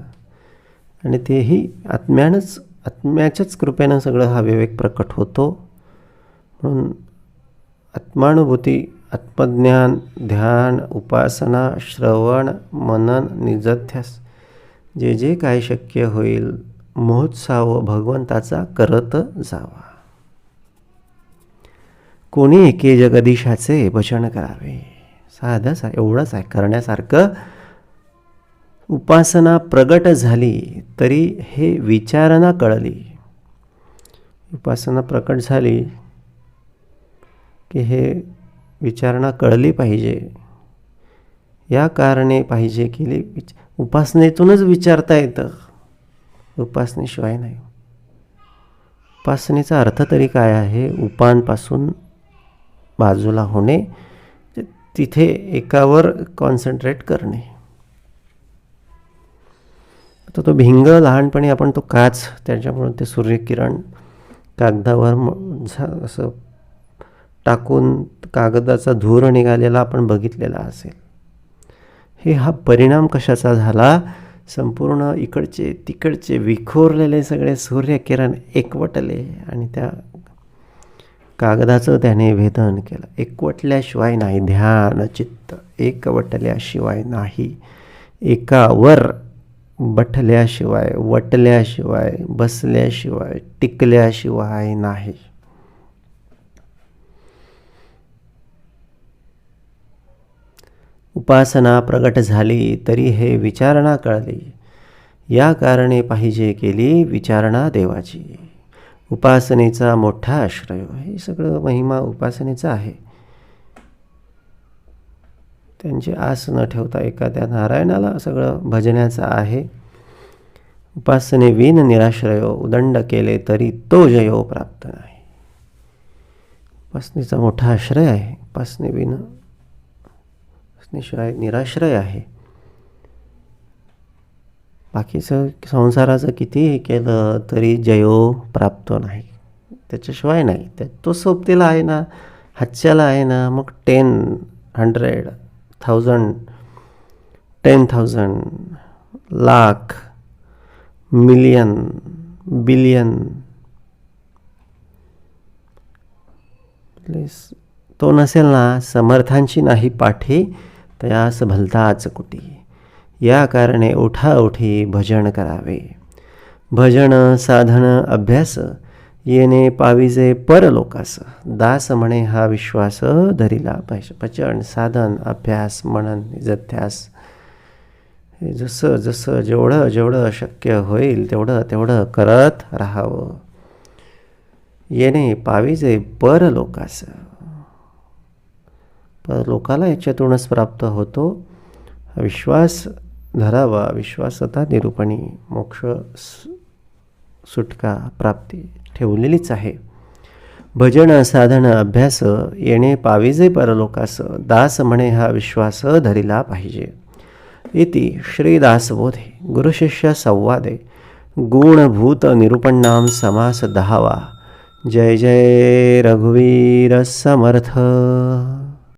आणि तेही आत्म्याच्याच कृपेनं सगळं हा विवेक प्रकट होतो. म्हणून आत्मानुभूती, आत्मज्ञान, ध्यान, उपासना, श्रवण, मनन, निजध्यास जे जे काय शक्य होईल महोत्साव भगवंताचा करत जावा. कोणी एके जगदीशाचे भजन करावे. साधंच आहे, एवढंच आहे करण्यासारखं. उपासना प्रगट झाली तरी हे विचारणा कळली. उपासना प्रकट झाली की हे विचारणा कळली पाहिजे. या कारणे पाहिजे केली. उपासनेतूनच विचारता येतं, उपासनेशिवाय नाही. उपासनेचा अर्थ तरी काय आहे? उपांपासून बाजूला होणे, तिथे एकावर कॉन्सन्ट्रेट करणे. तर तो भिंग लहानपणी आपण तो काच, त्याच्यामुळे ते सूर्यकिरण कागदावर असं टाकून कागदाचा धूर निघालेला आपण बघितलेला असेल. हा परिणाम कशाचा झाला? संपूर्ण इकडचे तिकडचे विखुरलेले सगळे सूर्यकिरण एकवटले आणि त्या कागदाचं त्याने भेदन केलं. एकवटल्याशिवाय नाही, ध्यान चित्त एकवटल्याशिवाय नाही, एकावर बठल्याशिवाय, वटल्याशिवाय, बसल्याशिवाय, टिकल्याशिवाय नाही. उपासना प्रगट झाली तरी हे विचारणा कळली. या कारणे पाहिजे केली विचारणा देवाची. उपासनेचा मोठा आश्रय. हे सगळं महिमा उपासनेचा आहे. त्यांची आस न ठेवता एखाद्या नारायणाला सगळं भजण्याचं आहे. उपासने विन निराश्रयो, उदंड केले तरी तो जयो प्राप्त नाही. उपासनेचा मोठा आश्रय आहे. उपासने विन शिवाय निराश्रय आहे. बाकीचं संसाराचं कितीही केलं तरी जयो प्राप्त नाही, त्याच्याशिवाय नाही. तो सोबतीला आहे ना, हातच्याला आहे ना, मग 10, 100, 1000, 10,000, लाख, मिलियन, बिलियन, तो नसेल ना, समर्थांची नाही पाठी तयास भलताच कुटी. या कारणे उठाउठी भजन करावे. भजन साधन अभ्यास येणे पाविजे परलोकास. दास म्हणे हा विश्वास धरिला पाहिजे. भजन साधन अभ्यास मनन निजध्यास हे जसं जसं जेवढं जेवढं शक्य होईल तेवढं तेवढं करत राहावं. येणे पाविजे परलोकास. परलोकाला याच्यातूनच प्राप्त होतो. विश्वास धरावा. विश्वासता निरूपणी मोक्ष सुटका प्राप्ती ठेवलेलीच आहे. भजन साधन अभ्यास येणे पाविजे परलोकास. दास म्हणे हा विश्वास धरिला पाहिजे. इति श्रीदासबोधे गुरुशिष्य संवादे गुणभूत निरूपणाम समास 10वा. जय जय रघुवीर समर्थ.